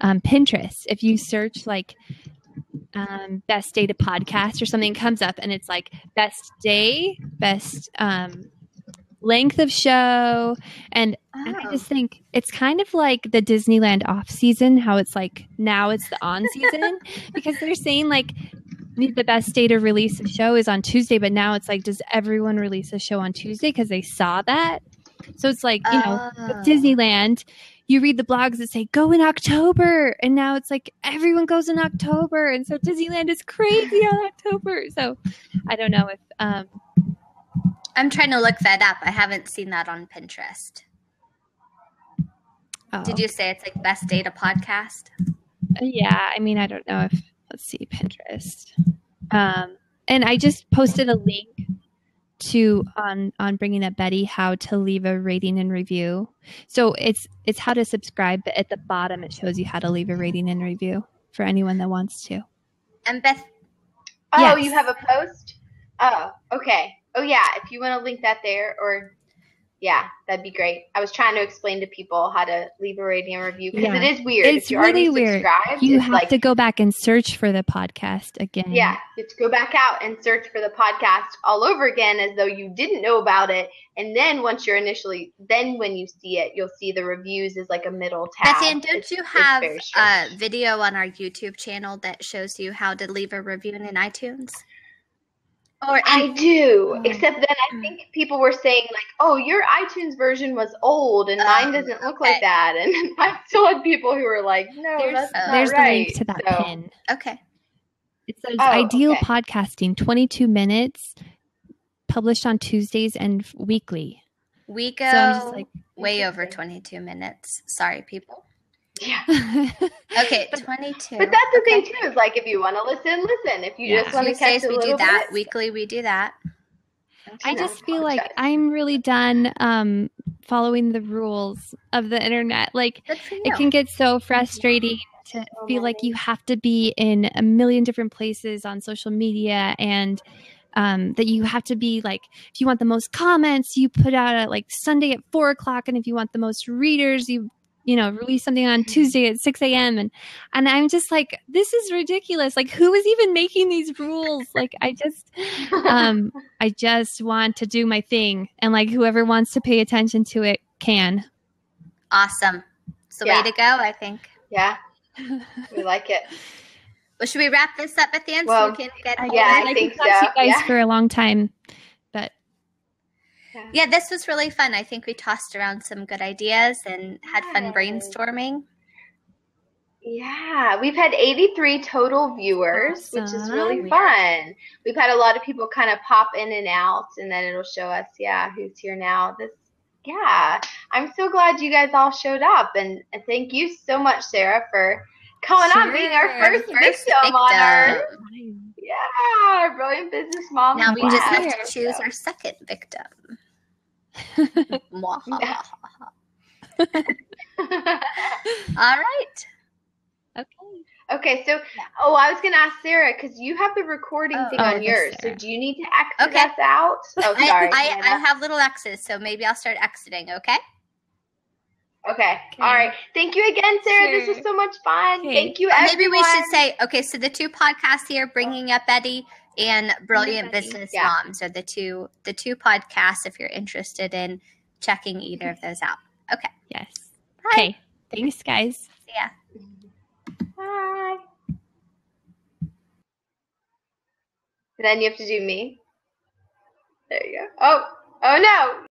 Pinterest. If you search like best day to podcast or something, comes up and it's like best day, best length of show, and I just think it's kind of like the Disneyland off season, how it's like now it's the on season, because they're saying like the best day to release a show is on Tuesday, but now it's like, does everyone release a show on Tuesday because they saw that? So it's like, with Disneyland, you read the blogs that say go in October, and now it's like everyone goes in October, and so Disneyland is crazy on October. So I don't know if I'm trying to look that up. I haven't seen that on Pinterest. Oh. Did you say it's like best data podcast? Yeah. I mean, I don't know if, let's see, Pinterest. And I just posted a link to on Bringing Up Betty, how to leave a rating and review. So it's how to subscribe, but at the bottom it shows you how to leave a rating and review for anyone that wants to. And Beth. Oh, yes. You have a post? Oh, okay. Oh, yeah, if you want to link that there, or, yeah, that'd be great. I was trying to explain to people how to leave a rating and review, because it is weird. It's really weird. You have to go back and search for the podcast again. Yeah, you have to go back out and search for the podcast all over again, as though you didn't know about it. And then when you see it, you'll see the reviews as like a middle tab. Beth Ann, don't you have a video on our YouTube channel that shows you how to leave a review in iTunes? I do, except then I think people were saying like, oh, your iTunes version was old and mine doesn't look like that. And I still had people who were like, no, that's not there's right. The link to that pin. Okay. It says Ideal Podcasting, 22 minutes, published on Tuesdays and weekly. We go way over 22 minutes. Sorry, people. Yeah. Okay, 22. But that's the thing too, is like if you want to listen. If you just want to catch a little bit. We do that. Weekly, we do that. I just feel like I'm really done following the rules of the internet. Like, it can get so frustrating to feel like you have to be in a million different places on social media, and that you have to be like, if you want the most comments, you put out at like Sunday at 4:00, and if you want the most readers, you release something on Tuesday at 6 a.m. And I'm just like, this is ridiculous. Like, who is even making these rules? Like, I just want to do my thing. And like, whoever wants to pay attention to it can. Awesome. It's the way to go, I think. Yeah. We like it. Well, should we wrap this up at the end so we can get home? Yeah, I think so. You guys for a long time, but. Yeah, this was really fun. I think we tossed around some good ideas and had fun brainstorming. Yeah, we've had 83 total viewers, which is really fun. We've had a lot of people kind of pop in and out, and then it'll show us, who's here now. I'm so glad you guys all showed up, and thank you so much, Sarah, for coming on, being our first victim on our. Yeah, brilliant business mom. Now we just have to choose our second victim. All right. Okay, so, I was going to ask Sarah, because you have the recording thing on yours. So do you need to exit us out? Oh, sorry. I have little X's, so maybe I'll start exiting, okay? Okay. All right. Thank you again, Sarah. Sure. This was so much fun. Okay. Thank you, everyone. Maybe we should say, so the 2 podcasts here, Bringing Up Betty and Brilliant Business Moms, are the two podcasts if you're interested in checking either of those out. Okay. Yes. Bye. Okay. Thanks, guys. See ya. Bye. Then you have to do me. There you go. Oh no.